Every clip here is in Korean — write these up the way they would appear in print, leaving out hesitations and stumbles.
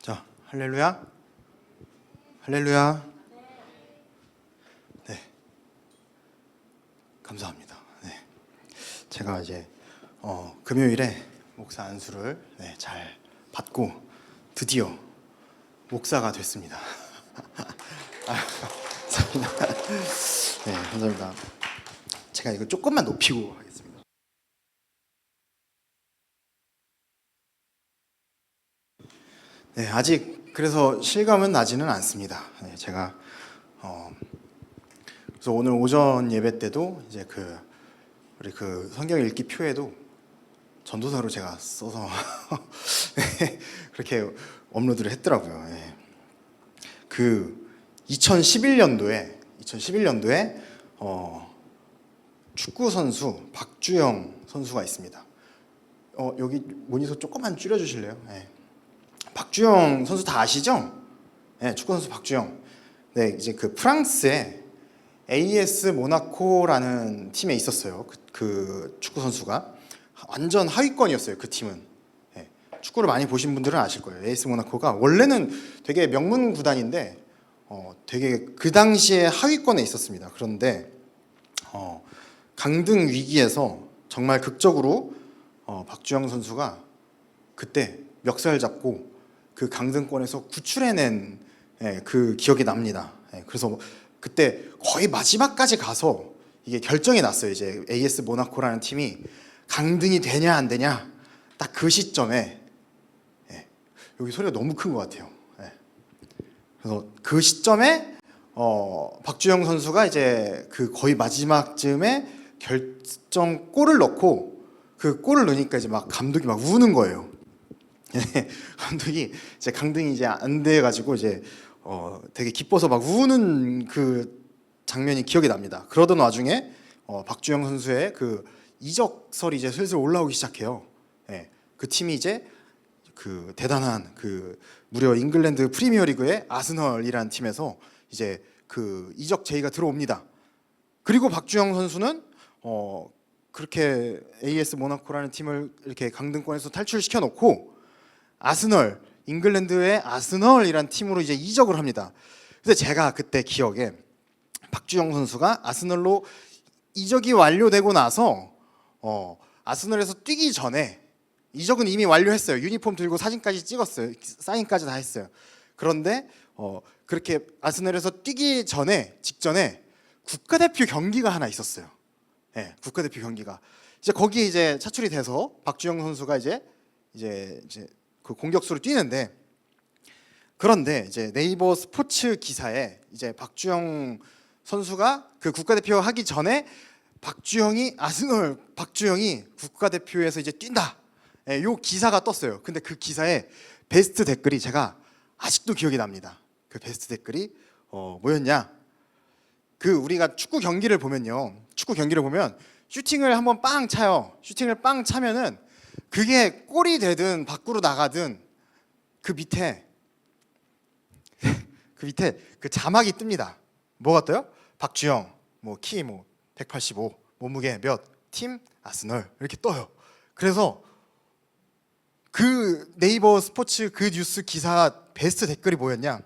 자, 할렐루야, 할렐루야. 네, 감사합니다. 네, 제가 이제 금요일에 목사 안수를 잘 받고 드디어 목사가 됐습니다. 감사합니다. 네, 감사합니다. 제가 이거 조금만 높이고 하겠습니다. 네, 아직 그래서 실감은 나지는 않습니다. 네, 제가 그래서 오늘 오전 예배 때도 이제 우리 성경 읽기 표에도 전도사로 제가 써서 네, 그렇게 업로드를 했더라고요. 네. 2011년도에 축구 선수 박주영 선수가 있습니다. 여기 모니터 조금만 줄여주실래요? 네. 박주영 선수 다 아시죠? 네, 축구 선수 박주영. 네, 이제 프랑스의 AS 모나코라는 팀에 있었어요. 그 축구 선수가 완전 하위권이었어요. 그 팀은. 네, 축구를 많이 보신 분들은 아실 거예요. AS 모나코가 원래는 되게 명문 구단인데 되게 그 당시에 하위권에 있었습니다. 그런데 강등 위기에서 정말 극적으로 박주영 선수가 그때 멱살 잡고 그 강등권에서 구출해낸 그 기억이 납니다. 그래서 그때 거의 마지막까지 가서 이게 결정이 났어요. 이제 AS 모나코라는 팀이 강등이 되냐 안 되냐 딱 그 시점에 여기 소리가 너무 큰 것 같아요. 그래서 그 시점에 박주영 선수가 이제 거의 마지막쯤에 결정골을 넣고 그 골을 넣으니까 이제 막 감독이 막 우는 거예요. 감독이 이제 강등이 이제 안 돼가지고 이제 되게 기뻐서 막 우는 그 장면이 기억이 납니다. 그러던 와중에 박주영 선수의 그 이적설이 이제 슬슬 올라오기 시작해요. 그 팀이 이제 그 대단한 무려 잉글랜드 프리미어리그의 아스널이라는 팀에서 이제 그 이적 제의가 들어옵니다. 그리고 박주영 선수는 그렇게 AS 모나코라는 팀을 이렇게 강등권에서 탈출시켜 놓고 아스널, 잉글랜드의 아스널이란 팀으로 이제 이적을 합니다. 그래서 제가 그때 기억에 박주영 선수가 아스널로 이적이 완료되고 나서 아스널에서 뛰기 전에 이적은 이미 완료했어요. 유니폼 들고 사진까지 찍었어요. 사인까지 다 했어요. 그런데 그렇게 아스널에서 뛰기 직전에 국가대표 경기가 하나 있었어요. 네, 국가대표 경기가 이제 거기에 이제 차출이 돼서 박주영 선수가 이제 그 공격수로 뛰는데, 그런데 이제 네이버 스포츠 기사에 이제 박주영 선수가 그 국가대표 하기 전에 박주영이 국가대표에서 이제 뛴다. 요 기사가 떴어요. 근데 그 기사에 베스트 댓글이 제가 아직도 기억이 납니다. 그 베스트 댓글이 뭐였냐? 우리가 축구 경기를 보면 슈팅을 한번 빵 차요. 슈팅을 빵 차면은 그게 골이 되든 밖으로 나가든 그 밑에 그 자막이 뜹니다. 뭐가 떠요? 박주영 키 185 몸무게 몇 팀 아스널 이렇게 떠요. 그래서 그 네이버 스포츠 그 뉴스 기사 베스트 댓글이 뭐였냐?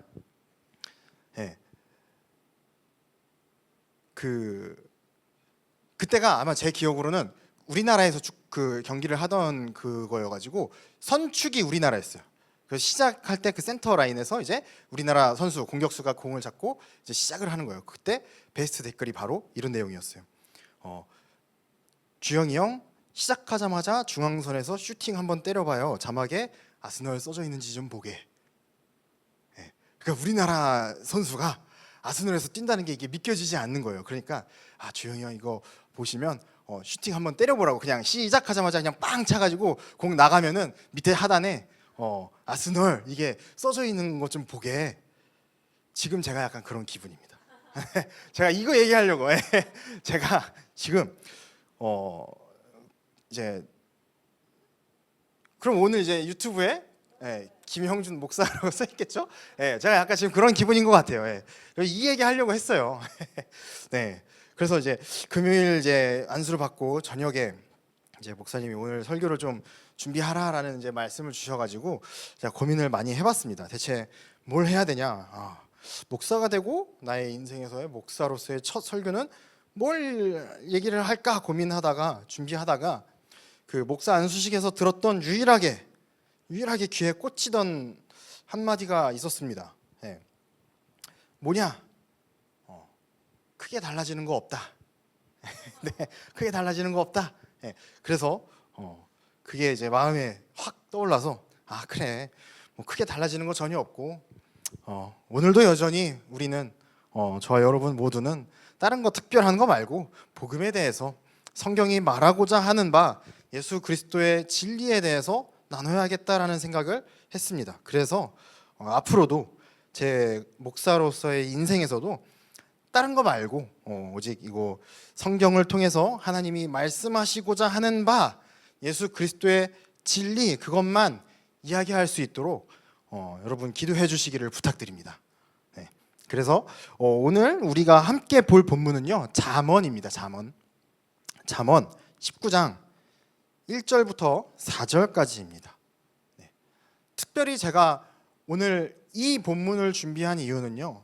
그때가 아마 제 기억으로는 우리나라에서 그 경기를 하던 그거여가지고 선축이 우리나라였어요. 그래서 시작할 때 그 센터 라인에서 이제 우리나라 선수 공격수가 공을 잡고 이제 시작을 하는 거예요. 그때 베스트 댓글이 바로 이런 내용이었어요. 주영이 형 시작하자마자 중앙선에서 슈팅 한번 때려봐요. 자막에 아스널 써져 있는지 좀 보게. 그러니까 우리나라 선수가 아스널에서 뛴다는 게 이게 믿겨지지 않는 거예요. 그러니까 주영이 형 이거 보시면 슈팅 한번 때려보라고, 그냥 시작하자마자 그냥 빵 차가지고 공 나가면은 밑에 하단에 아스널 이게 써져 있는 것 좀 보게. 지금 제가 약간 그런 기분입니다. 제가 이거 얘기하려고 제가 지금 이제 그럼 오늘 이제 유튜브에 김형준 목사라고 써 있겠죠? 제가 약간 지금 그런 기분인 것 같아요. 이 얘기 하려고 했어요. 네, 그래서 이제 금요일 이제 안수를 받고 저녁에 이제 목사님이 오늘 설교를 좀 준비하라라는 이제 말씀을 주셔가지고 제가 고민을 많이 해봤습니다. 대체 뭘 해야 되냐? 목사가 되고 나의 인생에서의 목사로서의 첫 설교는 뭘 얘기를 할까 고민하다가 준비하다가 그 목사 안수식에서 들었던 유일하게 귀에 꽂히던 한마디가 있었습니다. 예. 뭐냐? 크게 달라지는 거 없다. 네, 크게 달라지는 거 없다. 예. 그래서 그게 이제 마음에 확 떠올라서 그래, 뭐 크게 달라지는 거 전혀 없고 오늘도 여전히 우리는 저와 여러분 모두는 다른 거 특별한 거 말고 복음에 대해서 성경이 말하고자 하는 바 예수 그리스도의 진리에 대해서 나눠야겠다라는 생각을 했습니다. 그래서 앞으로도 제 목사로서의 인생에서도 다른 거 말고 오직 이거 성경을 통해서 하나님이 말씀하시고자 하는 바 예수 그리스도의 진리 그것만 이야기할 수 있도록 여러분 기도해 주시기를 부탁드립니다. 네. 그래서 오늘 우리가 함께 볼 본문은요 잠언입니다. 잠언 19장 1절부터 4절까지입니다. 네. 특별히 제가 오늘 이 본문을 준비한 이유는요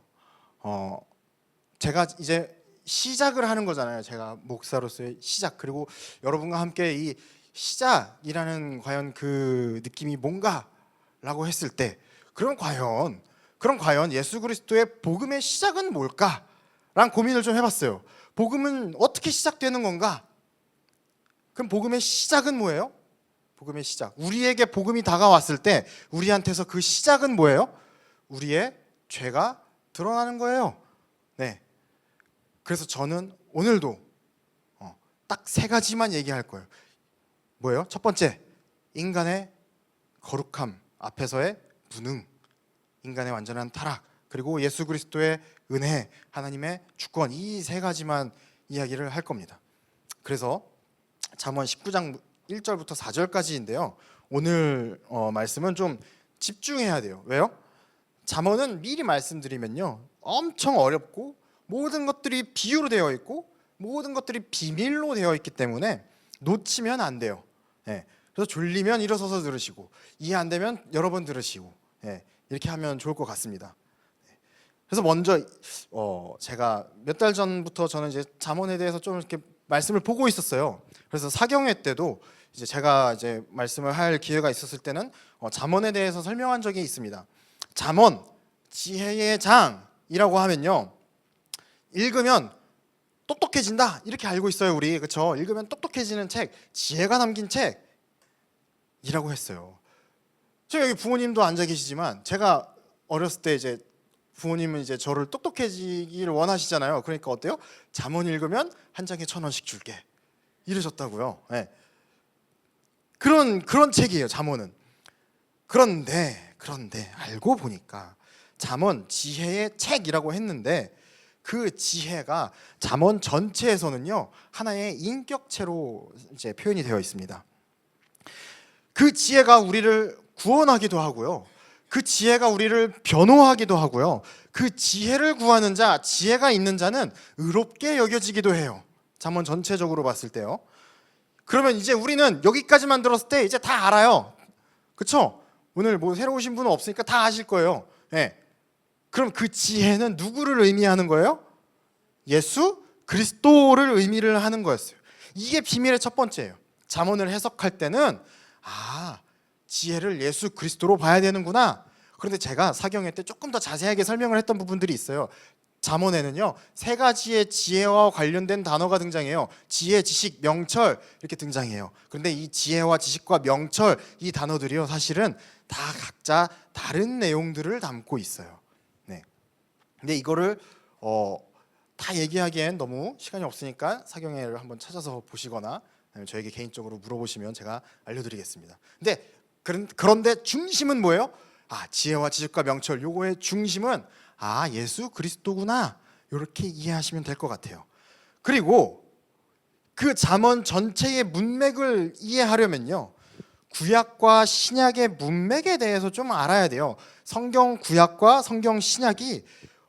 제가 이제 시작을 하는 거잖아요. 제가 목사로서의 시작, 그리고 여러분과 함께 이 시작이라는 과연 그 느낌이 뭔가라고 했을 때 그럼 과연 예수 그리스도의 복음의 시작은 뭘까라는 고민을 좀 해봤어요. 복음은 어떻게 시작되는 건가? 그럼 복음의 시작은 뭐예요? 복음의 시작, 우리에게 복음이 다가왔을 때 우리한테서 그 시작은 뭐예요? 우리의 죄가 드러나는 거예요. 네. 그래서 저는 오늘도 딱 세 가지만 얘기할 거예요. 뭐예요? 첫 번째, 인간의 거룩함 앞에서의 무능, 인간의 완전한 타락, 그리고 예수 그리스도의 은혜, 하나님의 주권, 이 세 가지만 이야기를 할 겁니다. 그래서 잠언 19장 1절부터 4절까지인데요. 오늘 말씀은 좀 집중해야 돼요. 왜요? 잠언은 미리 말씀드리면요 엄청 어렵고 모든 것들이 비유로 되어 있고 모든 것들이 비밀로 되어 있기 때문에 놓치면 안 돼요. 예. 그래서 졸리면 일어서서 들으시고 이해 안 되면 여러 번 들으시고 이렇게 하면 좋을 것 같습니다. 그래서 먼저 제가 몇 달 전부터 저는 이제 잠언에 대해서 좀 이렇게 말씀을 보고 있었어요. 그래서 사경회 때도 이제 제가 이제 말씀을 할 기회가 있었을 때는 잠언에 대해서 설명한 적이 있습니다. 잠언, 지혜의 장이라고 하면요 읽으면 똑똑해진다 이렇게 알고 있어요 우리. 그렇죠? 읽으면 똑똑해지는 책, 지혜가 담긴 책이라고 했어요. 저 여기 부모님도 앉아 계시지만 제가 어렸을 때 이제 부모님은 이제 저를 똑똑해지기를 원하시잖아요. 그러니까 어때요? 잠언 읽으면 한 장에 1,000원씩 줄게 이러셨다고요. 네. 그런 책이에요 잠언은. 그런데 알고 보니까 잠언 지혜의 책이라고 했는데 그 지혜가 잠언 전체에서는요 하나의 인격체로 이제 표현이 되어 있습니다. 그 지혜가 우리를 구원하기도 하고요. 그 지혜가 우리를 변호하기도 하고요. 그 지혜를 구하는 자, 지혜가 있는 자는 의롭게 여겨지기도 해요. 잠언 전체적으로 봤을 때요. 그러면 이제 우리는 여기까지만 들었을 때 이제 다 알아요. 그렇죠? 오늘 뭐 새로 오신 분은 없으니까 다 아실 거예요. 네. 그럼 그 지혜는 누구를 의미하는 거예요? 예수 그리스도를 의미를 하는 거였어요. 이게 비밀의 첫 번째예요. 잠언을 해석할 때는 지혜를 예수 그리스도로 봐야 되는구나. 그런데 제가 사경회 때 조금 더 자세하게 설명을 했던 부분들이 있어요. 잠언에는요 3가지의 지혜와 관련된 단어가 등장해요. 지혜, 지식, 명철 이렇게 등장해요. 그런데 이 지혜와 지식과 명철 이 단어들이요 사실은 다 각자 다른 내용들을 담고 있어요. 네. 근데 이거를 다 얘기하기엔 너무 시간이 없으니까 사경회를 한번 찾아서 보시거나 아니면 저에게 개인적으로 물어보시면 제가 알려드리겠습니다. 그런데 중심은 뭐예요? 지혜와 지식과 명철, 요거의 중심은 예수 그리스도구나 이렇게 이해하시면 될 것 같아요. 그리고 그 잠언 전체의 문맥을 이해하려면요 구약과 신약의 문맥에 대해서 좀 알아야 돼요. 성경 구약과 성경 신약이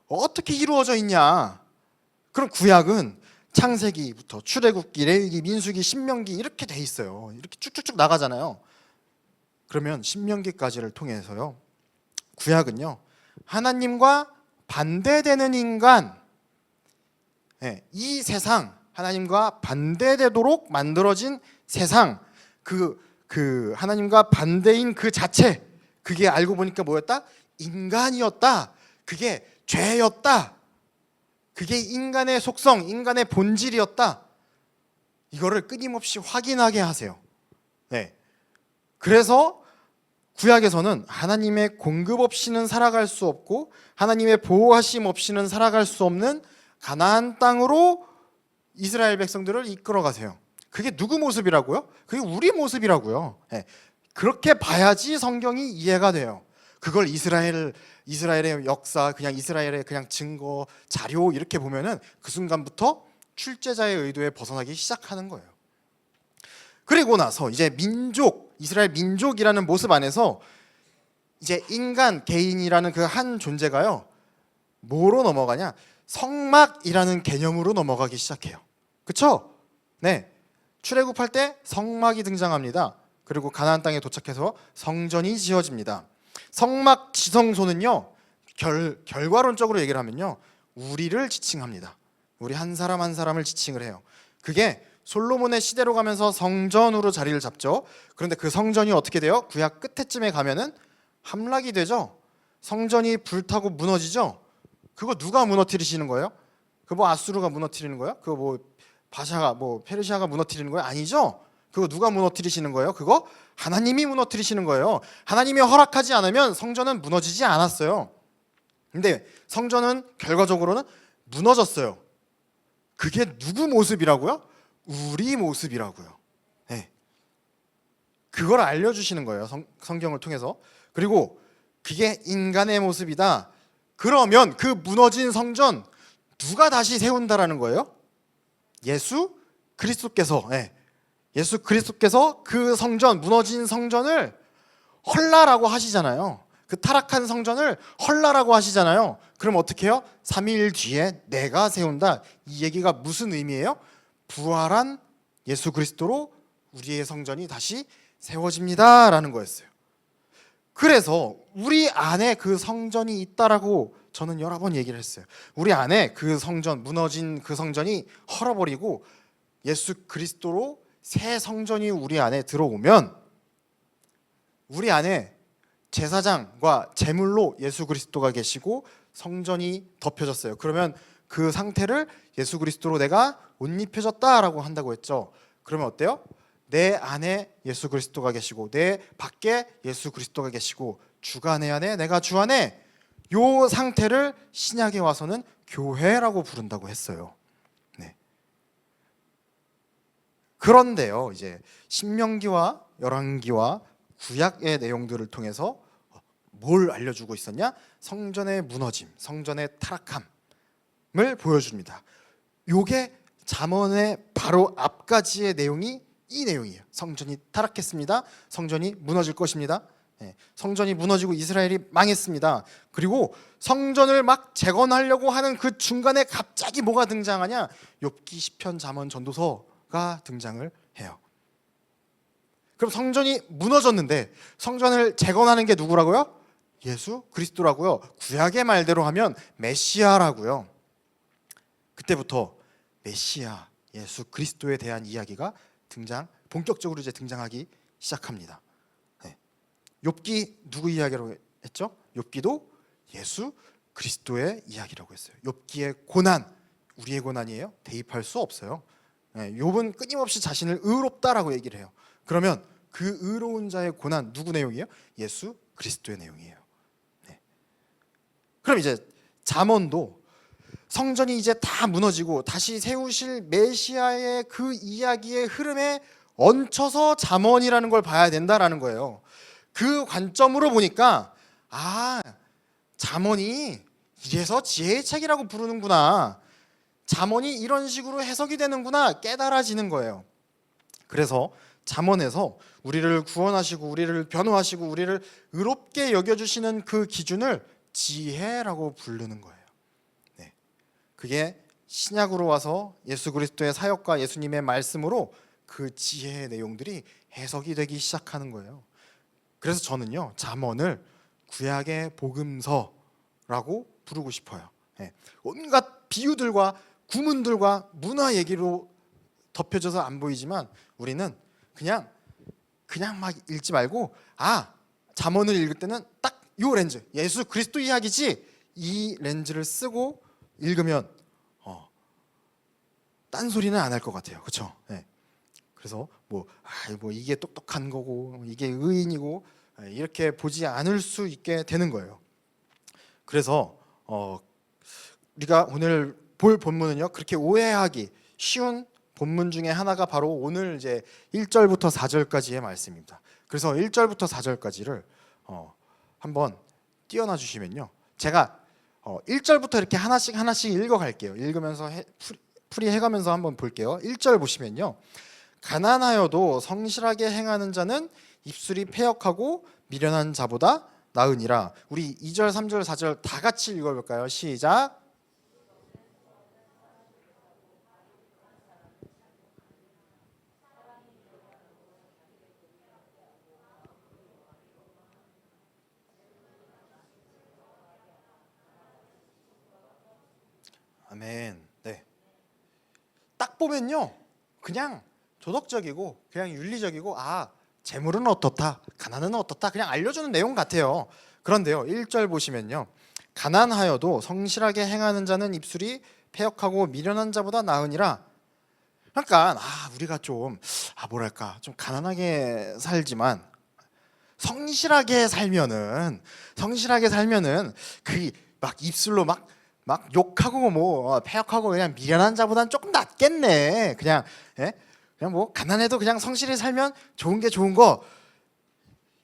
어떻게 이루어져 있냐. 그럼 구약은 창세기부터 출애굽기, 레위기, 민수기, 신명기 이렇게 돼 있어요. 이렇게 쭉쭉쭉 나가잖아요. 그러면 신명기까지를 통해서요, 구약은요, 하나님과 반대되는 인간, 이 세상, 하나님과 반대되도록 만들어진 세상, 그 하나님과 반대인 그 자체, 그게 알고 보니까 뭐였다? 인간이었다. 그게 죄였다. 그게 인간의 속성, 인간의 본질이었다. 이거를 끊임없이 확인하게 하세요. 그래서 구약에서는 하나님의 공급 없이는 살아갈 수 없고 하나님의 보호하심 없이는 살아갈 수 없는 가나안 땅으로 이스라엘 백성들을 이끌어 가세요. 그게 누구 모습이라고요? 그게 우리 모습이라고요. 그렇게 봐야지 성경이 이해가 돼요. 그걸 이스라엘의 역사, 그냥 이스라엘의 그냥 증거, 자료 이렇게 보면은 그 순간부터 출제자의 의도에 벗어나기 시작하는 거예요. 그리고 나서 이제 민족, 이스라엘 민족이라는 모습 안에서 이제 인간, 개인이라는 그 한 존재가요, 뭐로 넘어가냐? 성막이라는 개념으로 넘어가기 시작해요. 그쵸? 네. 출애굽할 때 성막이 등장합니다. 그리고 가나안 땅에 도착해서 성전이 지어집니다. 성막 지성소는요, 결과론적으로 얘기를 하면요, 우리를 지칭합니다. 우리 한 사람 한 사람을 지칭을 해요. 그게 솔로몬의 시대로 가면서 성전으로 자리를 잡죠. 그런데 그 성전이 어떻게 돼요? 구약 끝에쯤에 가면은 함락이 되죠. 성전이 불타고 무너지죠. 그거 누가 무너뜨리시는 거예요? 그거 뭐 아수르가 무너뜨리는 거예요? 그거 뭐 바샤가 뭐 페르시아가 무너뜨리는 거예요? 아니죠. 그거 누가 무너뜨리시는 거예요? 그거 하나님이 무너뜨리시는 거예요. 하나님이 허락하지 않으면 성전은 무너지지 않았어요. 근데 성전은 결과적으로는 무너졌어요. 그게 누구 모습이라고요? 우리 모습이라고요. 그걸 알려주시는 거예요, 성경을 통해서. 그리고 그게 인간의 모습이다. 그러면 그 무너진 성전 누가 다시 세운다라는 거예요? 예수 그리스도께서. 예수 그리스도께서 그 성전, 무너진 성전을 헐라라고 하시잖아요. 그 타락한 성전을 헐라라고 하시잖아요. 그럼 어떻게 해요? 3일 뒤에 내가 세운다. 이 얘기가 무슨 의미예요? 부활한 예수 그리스도로 우리의 성전이 다시 세워집니다 라는 거였어요. 그래서 우리 안에 그 성전이 있다라고 저는 여러 번 얘기를 했어요. 우리 안에 그 성전, 무너진 그 성전이 헐어버리고 예수 그리스도로 새 성전이 우리 안에 들어오면 우리 안에 제사장과 제물로 예수 그리스도가 계시고 성전이 덮여졌어요. 그러면 그 상태를 예수 그리스도로 내가 옷 입혀졌다라고 한다고 했죠. 그러면 어때요? 내 안에 예수 그리스도가 계시고 내 밖에 예수 그리스도가 계시고 주가 내 안에 내가 주 안에, 요 상태를 신약에 와서는 교회라고 부른다고 했어요. 그런데요, 이제 신명기와 열왕기와 구약의 내용들을 통해서 뭘 알려주고 있었냐? 성전의 무너짐, 성전의 타락함을 보여줍니다. 요게 잠언의 바로 앞가지의 내용이 이 내용이에요. 성전이 타락했습니다. 성전이 무너질 것입니다. 성전이 무너지고 이스라엘이 망했습니다. 그리고 성전을 막 재건하려고 하는 그 중간에 갑자기 뭐가 등장하냐? 욥기, 시편, 잠언, 전도서가 등장을 해요. 그럼 성전이 무너졌는데 성전을 재건하는 게 누구라고요? 예수 그리스도라고요. 구약의 말대로 하면 메시아라고요. 그때부터 메시아, 예수 그리스도에 대한 이야기가 본격적으로 이제 등장하기 시작합니다. 욥기 누구 이야기라고 했죠? 욥기도 예수 그리스도의 이야기라고 했어요. 욥기의 고난, 우리의 고난이에요? 대입할 수 없어요. 욥은 끊임없이 자신을 의롭다라고 얘기를 해요. 그러면 그 의로운 자의 고난 누구 내용이에요? 예수 그리스도의 내용이에요. 그럼 이제 잠언도 성전이 이제 다 무너지고 다시 세우실 메시아의 그 이야기의 흐름에 얹혀서 잠언이라는 걸 봐야 된다라는 거예요. 그 관점으로 보니까 잠언이 이래서 지혜의 책이라고 부르는구나, 잠언이 이런 식으로 해석이 되는구나 깨달아지는 거예요. 그래서 잠언에서 우리를 구원하시고 우리를 변호하시고 우리를 의롭게 여겨주시는 그 기준을 지혜라고 부르는 거예요. 그게 신약으로 와서 예수 그리스도의 사역과 예수님의 말씀으로 그 지혜의 내용들이 해석이 되기 시작하는 거예요. 그래서 저는요, 잠언을 구약의 복음서라고 부르고 싶어요. 온갖 비유들과 구문들과 문화 얘기로 덮여져서 안 보이지만 우리는 그냥 막 읽지 말고, 잠언을 읽을 때는 딱 요 렌즈, 예수 그리스도 이야기지, 이 렌즈를 쓰고 읽으면 딴 소리는 안 할 것 같아요. 그렇죠? 그래서 뭐 이게 똑똑한 거고 이게 의인이고 이렇게 보지 않을 수 있게 되는 거예요. 그래서 우리가 오늘 볼 본문은요, 그렇게 오해하기 쉬운 본문 중에 하나가 바로 오늘 이제 1절부터 4절까지의 말씀입니다. 그래서 1절부터 4절까지를 한번 띄워놔 주시면요, 제가 1절부터 이렇게 하나씩 읽어갈게요. 읽으면서 풀이해가면서 한번 볼게요. 1절 보시면요, 가난하여도 성실하게 행하는 자는 입술이 패역하고 미련한 자보다 나으니라. 우리 2절, 3절, 4절 다 같이 읽어볼까요? 시작. 아멘. 네. 딱 보면요, 그냥 도덕적이고 그냥 윤리적이고 재물은 어떻다, 가난은 어떻다, 그냥 알려주는 내용 같아요. 그런데요, 1절 보시면요, 가난하여도 성실하게 행하는 자는 입술이 패역하고 미련한 자보다 나으니라. 그러니까 우리가 좀 좀 가난하게 살지만 성실하게 살면은 그 막 입술로 막 욕하고 뭐 패역하고 그냥 미련한 자보다는 조금 낫겠네. 그냥 뭐 가난해도 그냥 성실히 살면 좋은 게 좋은 거,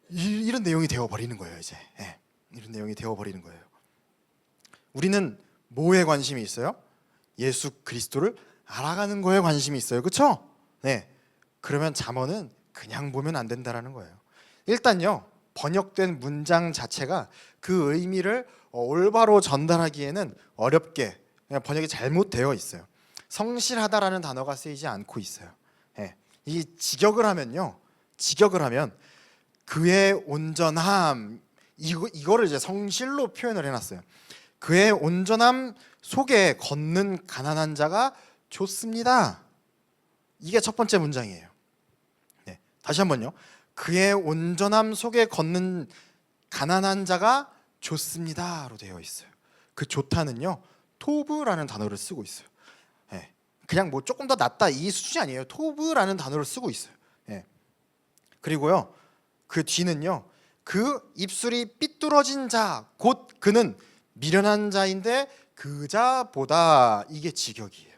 이런 내용이 되어 버리는 거예요. 이제 이런 내용이 되어 버리는 거예요. 우리는 뭐에 관심이 있어요? 예수 그리스도를 알아가는 거에 관심이 있어요. 그렇죠? 네. 그러면 잠언은 그냥 보면 안 된다라는 거예요. 일단요, 번역된 문장 자체가 그 의미를 올바로 전달하기에는 어렵게 그냥 번역이 잘못되어 있어요. 성실하다라는 단어가 쓰이지 않고 있어요. 이 직역을 하면 그의 온전함, 이거를 이제 성실로 표현을 해놨어요. 그의 온전함 속에 걷는 가난한 자가 좋습니다. 이게 첫 번째 문장이에요. 다시 한번요. 그의 온전함 속에 걷는 가난한 자가 좋습니다로 되어 있어요. 그 좋다는요, 토브라는 단어를 쓰고 있어요. 그냥 뭐 조금 더 낫다 이 수준이 아니에요. 토브라는 단어를 쓰고 있어요. 그리고요, 그 뒤는요, 그 입술이 삐뚤어진 자, 곧 그는 미련한 자인데 그 자보다, 이게 직역이에요.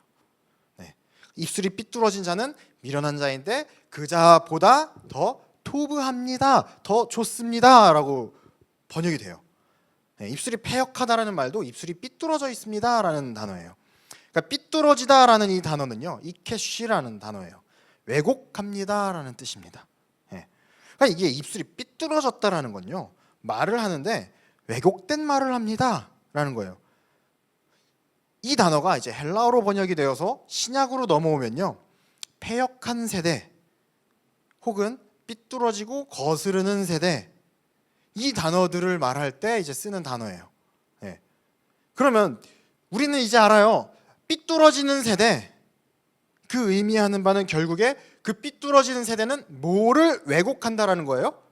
입술이 삐뚤어진 자는 미련한 자인데 그 자보다 더 토브합니다, 더 좋습니다라고 번역이 돼요. 입술이 패역하다라는 말도 입술이 삐뚤어져 있습니다라는 단어예요. 그러니까 삐뚤어지다라는 이 단어는요, 이케쉬라는 단어예요. 왜곡합니다라는 뜻입니다. 그러니까 이게 입술이 삐뚤어졌다라는 건요, 말을 하는데 왜곡된 말을 합니다라는 거예요. 이 단어가 이제 헬라어로 번역이 되어서 신약으로 넘어오면요, 패역한 세대 혹은 삐뚤어지고 거스르는 세대, 이 단어들을 말할 때 이제 쓰는 단어예요. 그러면 우리는 이제 알아요. 삐뚤어지는 세대, 그 의미하는 바는 결국에 그 삐뚤어지는 세대는 뭐를 왜곡한다라는 거예요?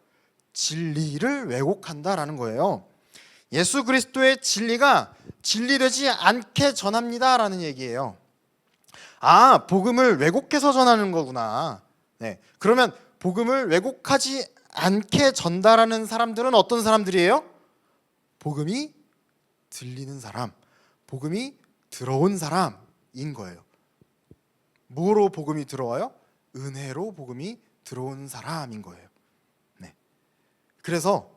진리를 왜곡한다라는 거예요. 예수 그리스도의 진리가 진리되지 않게 전합니다라는 얘기예요. 복음을 왜곡해서 전하는 거구나. 그러면 복음을 왜곡하지 않게 전달하는 사람들은 어떤 사람들이에요? 복음이 들리는 사람, 복음이 들어온 사람인 거예요. 뭐로 복음이 들어와요? 은혜로 복음이 들어온 사람인 거예요. 그래서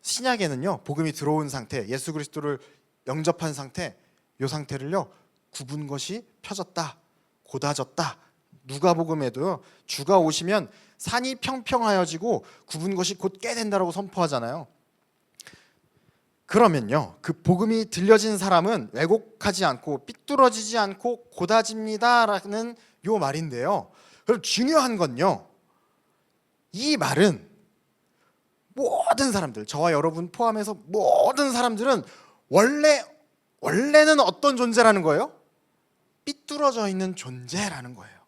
신약에는요, 복음이 들어온 상태, 예수 그리스도를 영접한 상태, 이 상태를요, 굽은 것이 펴졌다, 곧아졌다. 누가복음에도요, 주가 오시면 산이 평평하여지고 굽은 것이 곧 깨 된다라고 선포하잖아요. 그러면요, 그 복음이 들려진 사람은 왜곡하지 않고 삐뚤어지지 않고 고다집니다라는 요 말인데요. 그럼 중요한 건요, 이 말은 모든 사람들, 저와 여러분 포함해서 모든 사람들은 원래는 어떤 존재라는 거예요? 삐뚤어져 있는 존재라는 거예요.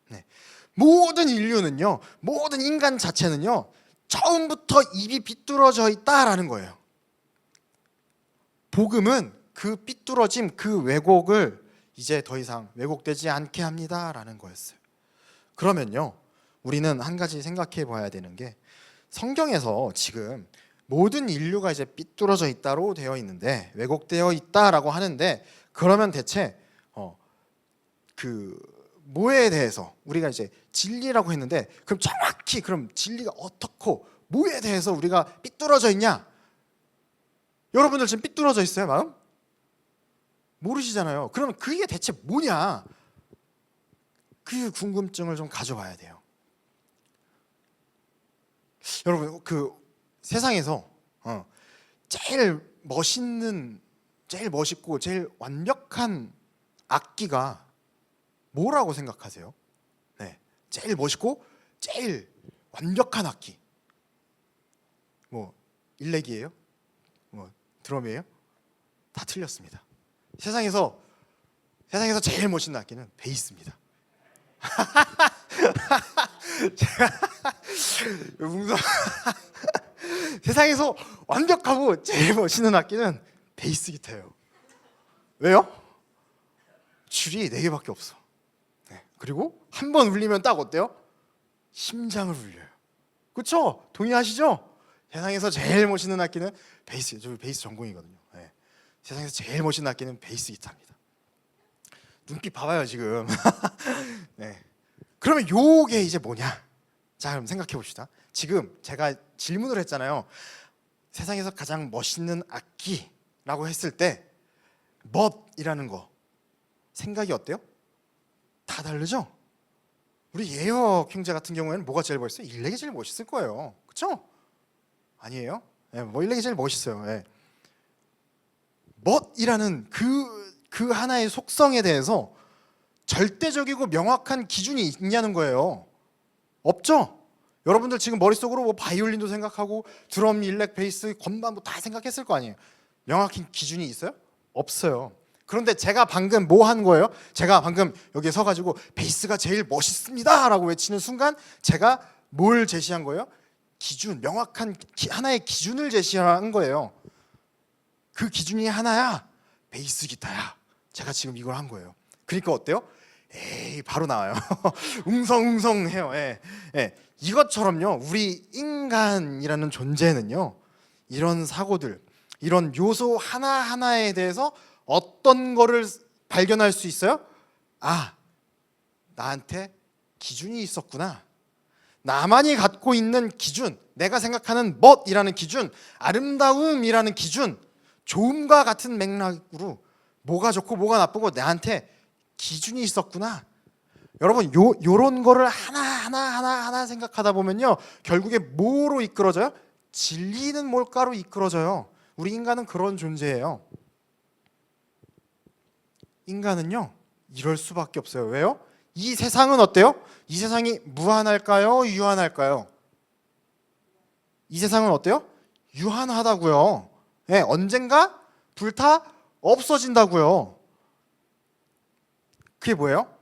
네. 모든 인류는요, 모든 인간 자체는요, 처음부터 입이 삐뚤어져 있다라는 거예요. 복음은 그 삐뚤어짐, 그 왜곡을 이제 더 이상 왜곡되지 않게 합니다라는 거였어요. 그러면요, 우리는 한 가지 생각해 봐야 되는 게, 성경에서 지금 모든 인류가 이제 삐뚤어져 있다로 되어 있는데, 왜곡되어 있다라고 하는데, 그러면 대체 그 뭐에 대해서 우리가 이제 진리라고 했는데, 그럼 정확히 그럼 진리가 어떻고 뭐에 대해서 우리가 삐뚤어져 있냐? 여러분들 지금 삐뚤어져 있어요, 마음? 모르시잖아요. 그러면 그게 대체 뭐냐? 그 궁금증을 좀 가져봐야 돼요. 여러분, 그 세상에서 제일 멋있고 제일 완벽한 악기가 뭐라고 생각하세요? 네, 제일 멋있고 제일 완벽한 악기. 뭐 일렉이에요? 뭐 드럼이에요? 다 틀렸습니다. 세상에서 제일 멋있는 악기는 베이스입니다. 웅성. 세상에서 완벽하고 제일 멋있는 악기는 베이스 기타예요. 왜요? 줄이 4개밖에 없어. 네. 그리고 한 번 울리면 딱 어때요? 심장을 울려요. 그렇죠? 동의하시죠? 세상에서 제일 멋있는 악기는 베이스. 저 베이스 전공이거든요. 네. 세상에서 제일 멋있는 악기는 베이스 기타입니다. 눈빛 봐봐요 지금. 네. 그러면 요게 이제 뭐냐? 자, 그럼 생각해 봅시다. 지금 제가 질문을 했잖아요. 세상에서 가장 멋있는 악기라고 했을 때 멋이라는 거 생각이 어때요? 다 다르죠? 우리 예혁 형제 같은 경우에는 뭐가 제일 멋있어요? 일렉이 제일 멋있을 거예요. 그렇죠? 아니에요? 네, 뭐 일렉이 제일 멋있어요. 네. 멋이라는 그 하나의 속성에 대해서 절대적이고 명확한 기준이 있냐는 거예요. 없죠? 여러분들 지금 머릿속으로 뭐 바이올린도 생각하고 드럼, 일렉, 베이스, 건반 뭐 다 생각했을 거 아니에요. 명확한 기준이 있어요? 없어요. 그런데 제가 방금 뭐 한 거예요? 제가 방금 여기에 서가지고 베이스가 제일 멋있습니다 라고 외치는 순간 제가 뭘 제시한 거예요? 기준, 명확한 하나의 기준을 제시한 거예요. 그 기준이 하나야, 베이스 기타야. 제가 지금 이걸 한 거예요. 그러니까 어때요? 에이, 바로 나와요. 웅성웅성해요. 예. 예. 이것처럼요, 우리 인간이라는 존재는요, 이런 사고들, 이런 요소 하나하나에 대해서 어떤 거를 발견할 수 있어요? 아, 나한테 기준이 있었구나. 나만이 갖고 있는 기준, 내가 생각하는 멋이라는 기준, 아름다움이라는 기준, 좋음과 같은 맥락으로 뭐가 좋고 뭐가 나쁘고 나한테 기준이 있었구나. 여러분, 요런 거를 하나 생각하다 보면요, 결국에 뭐로 이끌어져요? 진리는 뭘까로 이끌어져요. 우리 인간은 그런 존재예요. 인간은요, 이럴 수밖에 없어요. 왜요? 이 세상은 어때요? 이 세상이 무한할까요? 유한할까요? 이 세상은 어때요? 유한하다고요. 네, 언젠가 불타 없어진다고요. 그게 뭐예요?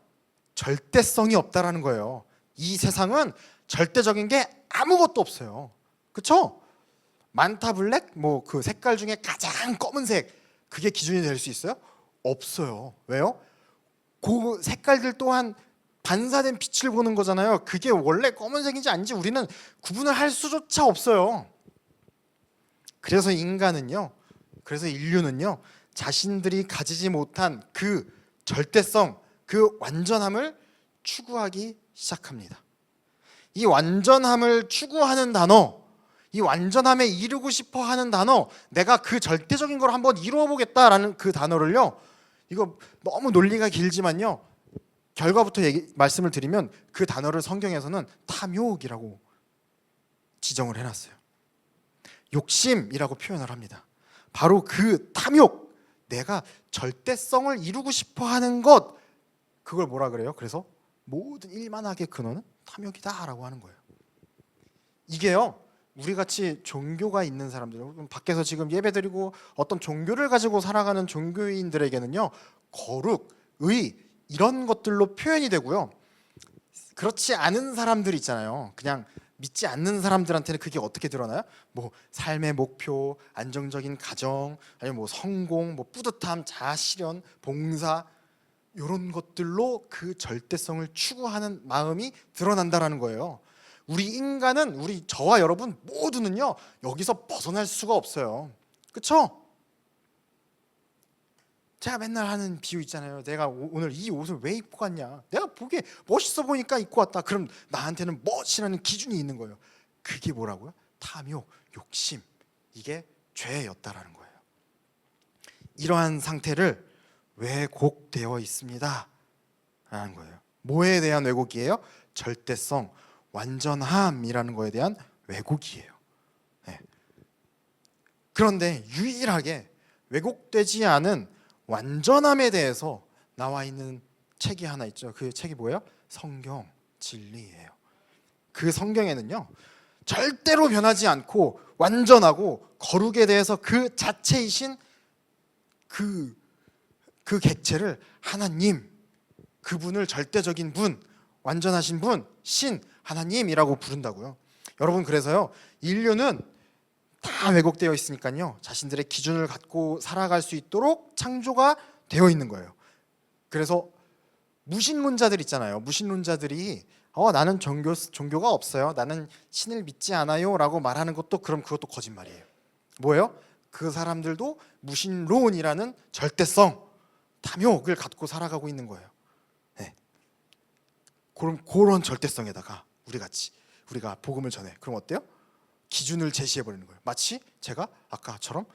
절대성이 없다라는 거예요. 이 세상은 절대적인 게 아무것도 없어요. 그렇죠? 만타 블랙, 뭐 그 색깔 중에 가장 검은색, 그게 기준이 될 수 있어요? 없어요. 왜요? 그 색깔들 또한 반사된 빛을 보는 거잖아요. 그게 원래 검은색인지 아닌지 우리는 구분을 할 수조차 없어요. 그래서 인간은요, 그래서 인류는요, 자신들이 가지지 못한 그 절대성, 그 완전함을 추구하기 시작합니다. 이 완전함을 추구하는 단어, 이 완전함에 이르고 싶어 하는 단어, 내가 그 절대적인 걸 한번 이루어 보겠다라는 그 단어를요, 이거 너무 논리가 길지만요, 결과부터 말씀을 드리면 그 단어를 성경에서는 탐욕이라고 지정을 해놨어요. 욕심이라고 표현을 합니다. 바로 그 탐욕, 내가 절대성을 이루고 싶어 하는 것, 그걸 뭐라 그래요? 그래서 모든 일만하게 근원은 탐욕이다라고 하는 거예요. 이게요, 우리 같이 종교가 있는 사람들, 밖에서 지금 예배드리고 어떤 종교를 가지고 살아가는 종교인들에게는요, 거룩, 의, 이런 것들로 표현이 되고요. 그렇지 않은 사람들 있잖아요. 그냥 믿지 않는 사람들한테는 그게 어떻게 드러나요? 뭐 삶의 목표, 안정적인 가정, 아니면 뭐 성공, 뭐 뿌듯함, 자아실현, 봉사, 이런 것들로 그 절대성을 추구하는 마음이 드러난다라는 거예요. 우리 인간은, 우리 저와 여러분 모두는요, 여기서 벗어날 수가 없어요. 그렇죠? 제가 맨날 하는 비유 있잖아요. 내가 오늘 이 옷을 왜 입고 갔냐? 내가 보기에 멋있어 보니까 입고 왔다. 그럼 나한테는 멋이라는 기준이 있는 거예요. 그게 뭐라고요? 탐욕, 욕심, 이게 죄였다라는 거예요. 이러한 상태를 왜곡되어 있습니다 라는 거예요. 뭐에 대한 왜곡이에요? 절대성, 완전함이라는 거에 대한 왜곡이에요. 네. 그런데 유일하게 왜곡되지 않은 완전함에 대해서 나와 있는 책이 하나 있죠. 그 책이 뭐예요? 성경, 진리예요. 그 성경에는요, 절대로 변하지 않고 완전하고 거룩에 대해서 그 자체이신 그 객체를 하나님, 그분을 절대적인 분, 완전하신 분, 신, 하나님이라고 부른다고요. 여러분, 그래서요, 인류는 다 왜곡되어 있으니까요, 자신들의 기준을 갖고 살아갈 수 있도록 창조가 되어 있는 거예요. 그래서 무신론자들 있잖아요. 무신론자들이 나는 종교가 없어요, 나는 신을 믿지 않아요 라고 말하는 것도, 그럼 그것도 거짓말이에요. 뭐예요? 그 사람들도 무신론이라는 절대성, 탐욕을 갖고 살아가고 있는 거예요. 네. 그런 절대성에다가 우리가 복음을 전해. 그럼 어때요? 기준을 제시해 버리는 거예요. 마치 제가 아까처럼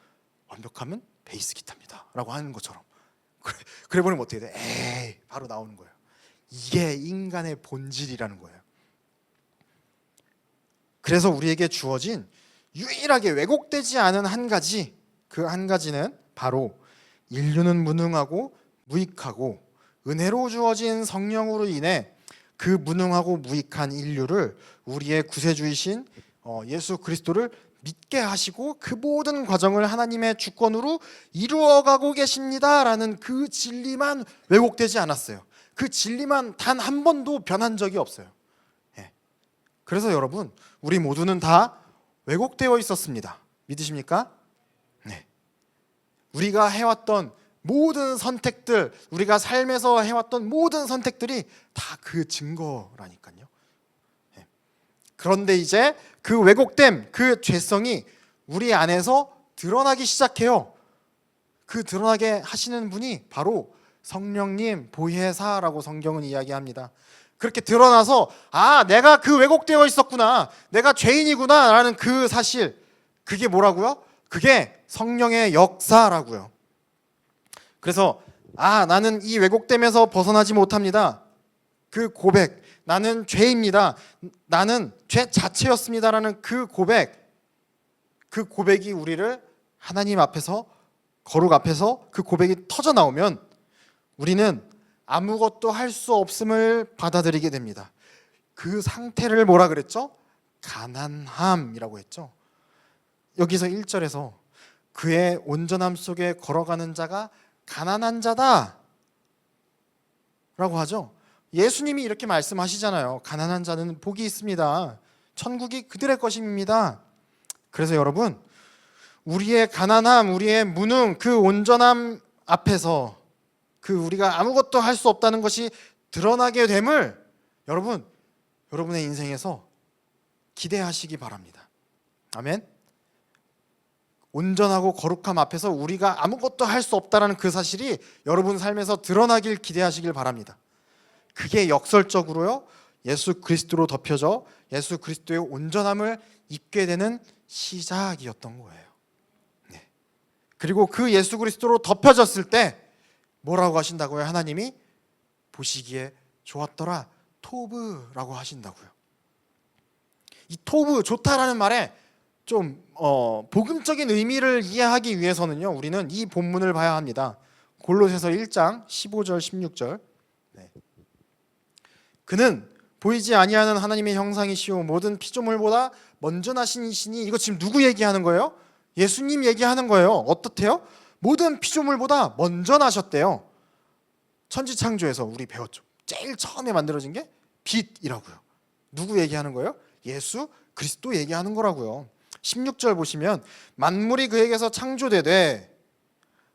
완벽하면 베이스 기타입니다 라고 하는 것처럼. 그래 버리면 어떻게 돼? 에이, 바로 나오는 거예요. 이게 인간의 본질이라는 거예요. 그래서 우리에게 주어진 유일하게 왜곡되지 않은 한 가지, 그 한 가지는 바로 인류는 무능하고 무익하고 은혜로 주어진 성령으로 인해 그 무능하고 무익한 인류를 우리의 구세주이신 예수 그리스도를 믿게 하시고 그 모든 과정을 하나님의 주권으로 이루어가고 계십니다라는 그 진리만 왜곡되지 않았어요. 그 진리만 단 한 번도 변한 적이 없어요. 그래서 여러분, 우리 모두는 다 왜곡되어 있었습니다. 믿으십니까? 네. 우리가 해왔던 모든 선택들, 우리가 삶에서 해왔던 모든 선택들이 다 그 증거라니까요. 그런데 이제 그 왜곡됨, 그 죄성이 우리 안에서 드러나기 시작해요. 그 드러나게 하시는 분이 바로 성령님 보혜사라고 성경은 이야기합니다. 그렇게 드러나서 내가 그 왜곡되어 있었구나, 내가 죄인이구나 라는 그 사실, 그게 뭐라고요? 그게 성령의 역사라고요. 그래서 나는 이 왜곡됨에서 벗어나지 못합니다, 그 고백, 나는 죄입니다, 나는 죄 자체였습니다라는 그 고백이 우리를 하나님 앞에서, 거룩 앞에서 그 고백이 터져 나오면 우리는 아무것도 할 수 없음을 받아들이게 됩니다. 그 상태를 뭐라 그랬죠? 가난함이라고 했죠. 여기서 1절에서 그의 온전함 속에 걸어가는 자가 가난한 자다 라고 하죠. 예수님이 이렇게 말씀하시잖아요. 가난한 자는 복이 있습니다, 천국이 그들의 것입니다. 그래서 여러분, 우리의 가난함, 우리의 무능, 그 온전함 앞에서 그 우리가 아무것도 할 수 없다는 것이 드러나게 됨을 여러분의 인생에서 기대하시기 바랍니다. 아멘. 온전하고 거룩함 앞에서 우리가 아무것도 할 수 없다는 그 사실이 여러분 삶에서 드러나길 기대하시길 바랍니다. 그게 역설적으로요, 예수 그리스도로 덮여져 예수 그리스도의 온전함을 입게 되는 시작이었던 거예요. 네. 그리고 그 예수 그리스도로 덮여졌을 때 뭐라고 하신다고요? 하나님이 보시기에 좋았더라, 토브라고 하신다고요. 이 토브, 좋다라는 말에 좀 복음적인 의미를 이해하기 위해서는요, 우리는 이 본문을 봐야 합니다. 골로새서 1장 15절 16절. 네. 그는 보이지 아니하는 하나님의 형상이시오 모든 피조물보다 먼저 나신 이시니, 이거 지금 누구 얘기하는 거예요? 예수님 얘기하는 거예요. 어떻대요? 모든 피조물보다 먼저 나셨대요. 천지창조에서 우리 배웠죠. 제일 처음에 만들어진 게 빛이라고요. 누구 얘기하는 거예요? 예수 그리스도 얘기하는 거라고요. 16절 보시면 만물이 그에게서 창조되되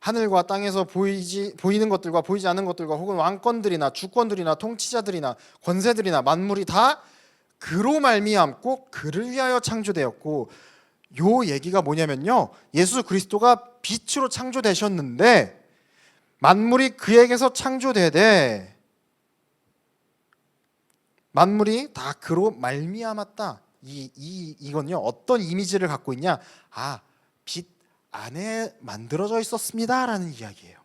하늘과 땅에서 보이는 것들과 보이지 않는 것들과 혹은 왕권들이나 주권들이나 통치자들이나 권세들이나 만물이 다 그로 말미암고 그를 위하여 창조되었고, 요 얘기가 뭐냐면요, 예수 그리스도가 빛으로 창조되셨는데 만물이 그에게서 창조되되 만물이 다 그로 말미암았다. 이건요 어떤 이미지를 갖고 있냐? 빛 안에 만들어져 있었습니다라는 이야기예요.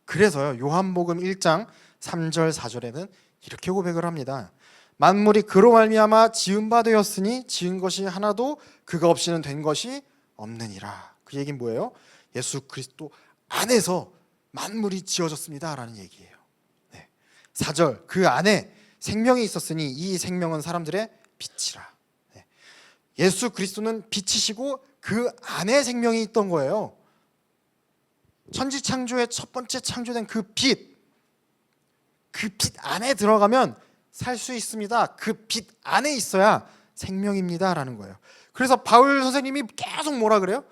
그래서요 요한복음 1장 3절 4절에는 이렇게 고백을 합니다. 만물이 그로 말미암아 지은 바 되었으니 지은 것이 하나도 그가 없이는 된 것이 없느니라. 그 얘기는 뭐예요? 예수 그리스도 안에서 만물이 지어졌습니다라는 얘기예요. 네. 4절 그 안에 생명이 있었으니 이 생명은 사람들의 빛이라. 네. 예수 그리스도는 빛이시고 그 안에 생명이 있던 거예요. 천지창조의 첫 번째 창조된 그 빛, 그 빛 안에 들어가면 살 수 있습니다. 그 빛 안에 있어야 생명입니다 라는 거예요. 그래서 바울 선생님이 계속 뭐라 그래요?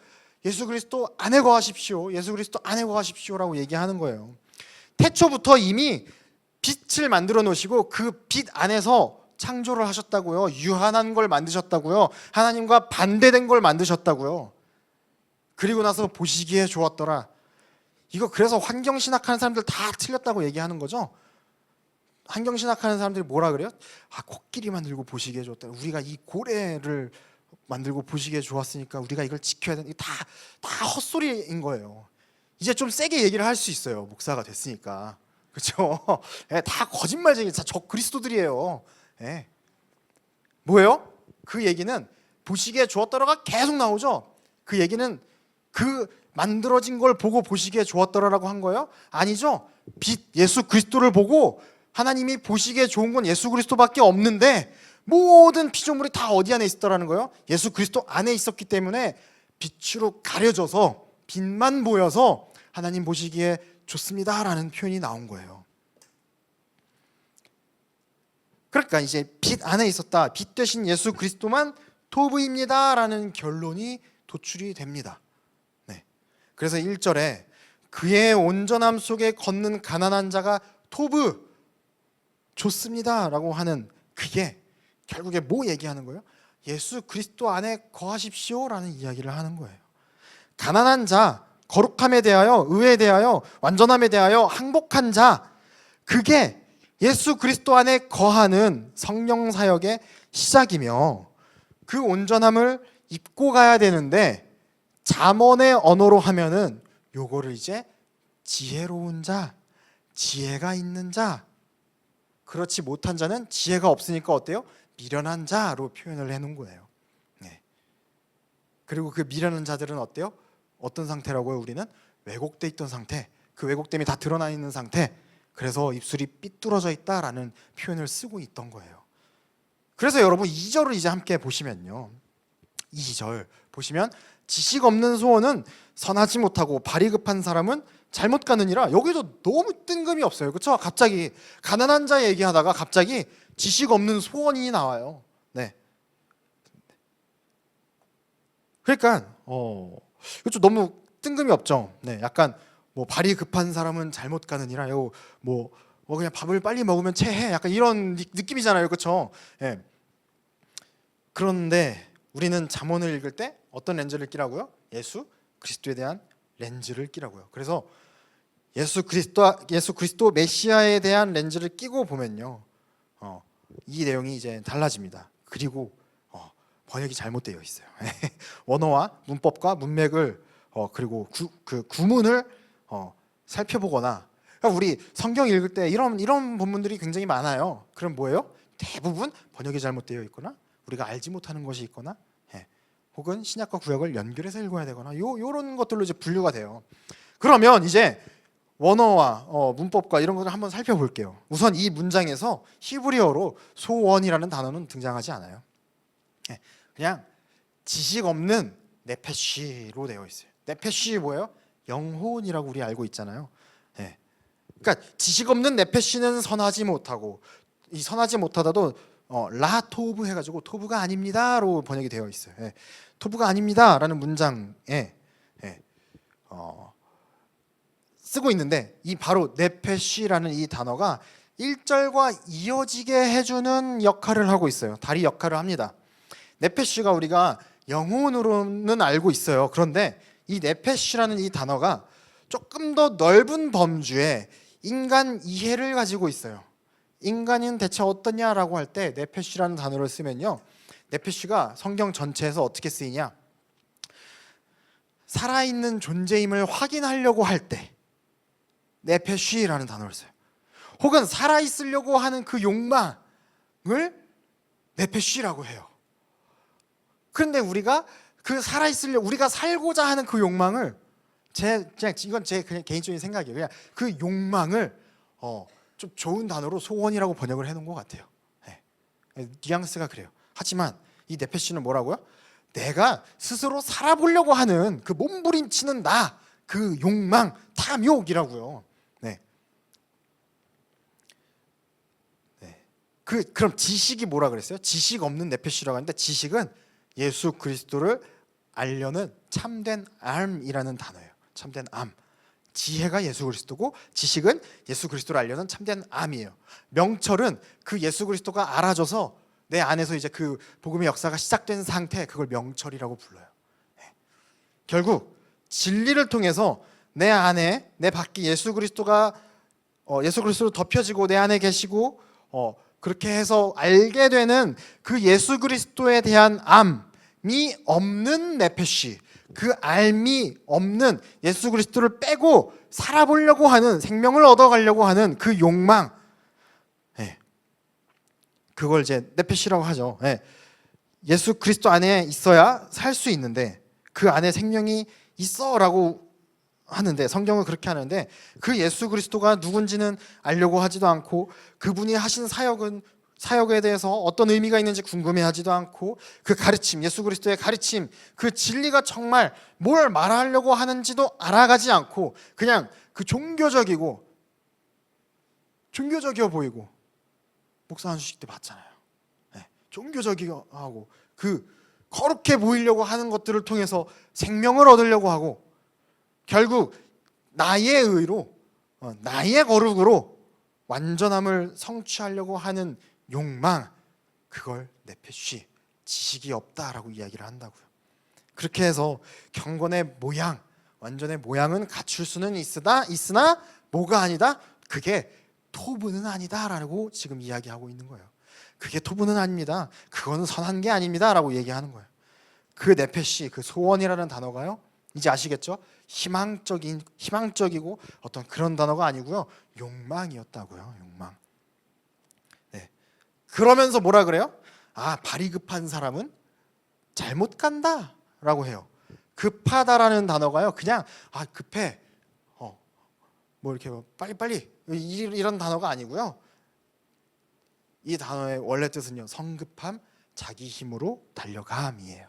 예수 그리스도 안에 거하십시오, 예수 그리스도 안에 거하십시오 라고 얘기하는 거예요. 태초부터 이미 빛을 만들어 놓으시고 그 빛 안에서 창조를 하셨다고요. 유한한 걸 만드셨다고요. 하나님과 반대된 걸 만드셨다고요. 그리고 나서 보시기에 좋았더라. 이거 그래서 환경신학하는 사람들 다 틀렸다고 얘기하는 거죠. 환경신학하는 사람들이 뭐라 그래요? 코끼리 만들고 보시기에 좋았다. 우리가 이 고래를 만들고 보시기에 좋았으니까 우리가 이걸 지켜야 되는, 다 헛소리인 거예요. 이제 좀 세게 얘기를 할 수 있어요. 목사가 됐으니까. 그렇죠? 다 거짓말쟁이, 저 그리스도들이에요. 뭐예요? 그 얘기는 보시기에 좋았더라가 계속 나오죠. 그 얘기는 그 만들어진 걸 보고 보시기에 좋았더라라고 한 거예요? 아니죠. 빛 예수 그리스도를 보고 하나님이 보시기에 좋은 건 예수 그리스도밖에 없는데 모든 피조물이 다 어디 안에 있었더라는 거예요? 예수 그리스도 안에 있었기 때문에 빛으로 가려져서 빛만 보여서 하나님 보시기에 좋습니다라는 표현이 나온 거예요. 그러니까 이제 빛 안에 있었다, 빛 되신 예수 그리스도만 토부입니다라는 결론이 도출이 됩니다. 네. 그래서 1절에 그의 온전함 속에 걷는 가난한 자가 토부 좋습니다라고 하는 그게 결국에 뭐 얘기하는 거예요? 예수 그리스도 안에 거하십시오라는 이야기를 하는 거예요. 가난한 자, 거룩함에 대하여, 의에 대하여, 완전함에 대하여 항복한 자, 그게 예수 그리스도 안에 거하는 성령 사역의 시작이며 그 온전함을 입고 가야 되는데, 잠언의 언어로 하면은 요거를 이제 지혜로운 자, 지혜가 있는 자, 그렇지 못한 자는 지혜가 없으니까 어때요? 미련한 자로 표현을 해놓은 거예요. 네. 그리고 그 미련한 자들은 어때요? 어떤 상태라고요? 우리는 왜곡돼 있던 상태, 그 왜곡됨이 다 드러나 있는 상태, 그래서 입술이 삐뚤어져 있다라는 표현을 쓰고 있던 거예요. 그래서 여러분 2절을 이제 함께 보시면요, 2절 보시면 지식 없는 소원은 선하지 못하고 발이 급한 사람은 잘못 가느니라. 여기도 너무 뜬금이 없어요. 그렇죠? 갑자기 가난한 자 얘기하다가 갑자기 지식 없는 소원이 나와요. 네. 그러니까 그렇죠. 너무 뜬금이 없죠. 네. 약간 뭐 발이 급한 사람은 잘못 가느니라. 뭐 그냥 밥을 빨리 먹으면 체해. 약간 이런 느낌이잖아요. 그렇죠? 네. 그런데 우리는 잠언을 읽을 때 어떤 렌즈를 끼라고요? 예수 그리스도에 대한 렌즈를 끼라고요. 그래서 예수 그리스도 메시아에 대한 렌즈를 끼고 보면요, 이 내용이 이제 달라집니다. 그리고 번역이 잘못되어 있어요. 원어와 문법과 문맥을 그리고 그 구문을 살펴보거나, 그러니까 우리 성경 읽을 때 이런 본문들이 굉장히 많아요. 그럼 뭐예요? 대부분 번역이 잘못되어 있거나 우리가 알지 못하는 것이 있거나 혹은 신약과 구약을 연결해서 읽어야 되거나 요런 것들로 이제 분류가 돼요. 그러면 이제 원어와 문법과 이런 것을 한번 살펴볼게요. 우선 이 문장에서 히브리어로 소원이라는 단어는 등장하지 않아요. 그냥 지식 없는 네페쉬로 되어 있어요. 네페쉬 뭐예요? 영혼이라고 우리 알고 있잖아요. 그러니까 지식 없는 네페쉬는 선하지 못하고, 이 선하지 못하다도 라토브 해가지고 토브가 아닙니다로 번역이 되어 있어요. 토브가 아닙니다라는 문장에 쓰고 있는데, 이 바로 네페쉬라는 이 단어가 1절과 이어지게 해주는 역할을 하고 있어요. 다리 역할을 합니다. 네페쉬가 우리가 영혼으로는 알고 있어요. 그런데 이 네페쉬라는 이 단어가 조금 더 넓은 범주의 인간 이해를 가지고 있어요. 인간은 대체 어떠냐라고 할 때 네페쉬라는 단어를 쓰면요, 네페쉬가 성경 전체에서 어떻게 쓰이냐, 살아있는 존재임을 확인하려고 할 때 네페쉬라는 단어를 써요. 혹은 살아있으려고 하는 그 욕망을 네페쉬라고 해요. 그런데 우리가 그 우리가 살고자 하는 그 욕망을, 이건 제 그냥 개인적인 생각이에요. 그냥 그 욕망을 좀 좋은 단어로 소원이라고 번역을 해놓은 것 같아요. 뉘앙스가 그래요. 하지만 이 네페쉬는 뭐라고요? 내가 스스로 살아보려고 하는 그 몸부림치는 그 욕망, 탐욕이라고요. 그럼 지식이 뭐라 그랬어요? 지식 없는 네페쉬라고 하는데, 지식은 예수 그리스도를 알려는 참된 암이라는 단어예요. 참된 암. 지혜가 예수 그리스도고 지식은 예수 그리스도를 알려는 참된 암이에요. 명철은 그 예수 그리스도가 알아져서 내 안에서 이제 그 복음의 역사가 시작된 상태, 그걸 명철이라고 불러요. 결국 진리를 통해서 내 안에, 내 밖에 예수 그리스도로 덮여지고 내 안에 계시고 그렇게 해서 알게 되는 그 예수 그리스도에 대한 암이 없는 네페쉬, 그 알미 없는 예수 그리스도를 빼고 살아보려고 하는, 생명을 얻어가려고 하는 그 욕망, 그걸 이제 네페쉬라고 하죠. 예수 그리스도 안에 있어야 살 수 있는데, 그 안에 생명이 있어라고 하는데, 성경은 그렇게 하는데, 그 예수 그리스도가 누군지는 알려고 하지도 않고, 그분이 하신 사역에 대해서 어떤 의미가 있는지 궁금해하지도 않고, 그 가르침, 예수 그리스도의 가르침, 그 진리가 정말 뭘 말하려고 하는지도 알아가지 않고, 그냥 그 종교적이어 보이고, 목사 한수식 때 봤잖아요. 종교적이하고 그 거룩해 보이려고 하는 것들을 통해서 생명을 얻으려고 하고, 결국 나의 의로, 나의 거룩으로 완전함을 성취하려고 하는 욕망, 그걸 네페쉬, 지식이 없다라고 이야기를 한다고요. 그렇게 해서 경건의 모양, 완전의 모양은 갖출 수는 있으나 뭐가 아니다? 그게 토부는 아니다라고 지금 이야기하고 있는 거예요. 그게 토부는 아닙니다. 그거는 선한 게 아닙니다라고 얘기하는 거예요. 그 네페쉬, 그 소원이라는 단어가요, 이제 아시겠죠? 희망적이고 어떤 그런 단어가 아니고요, 욕망이었다고요. 욕망. 그러면서 뭐라 그래요? 발이 급한 사람은 잘못 간다라고 해요. 급하다라는 단어가요, 그냥 급해, 뭐 이렇게 빨리빨리 이런 단어가 아니고요. 이 단어의 원래 뜻은요, 성급함, 자기 힘으로 달려감이에요.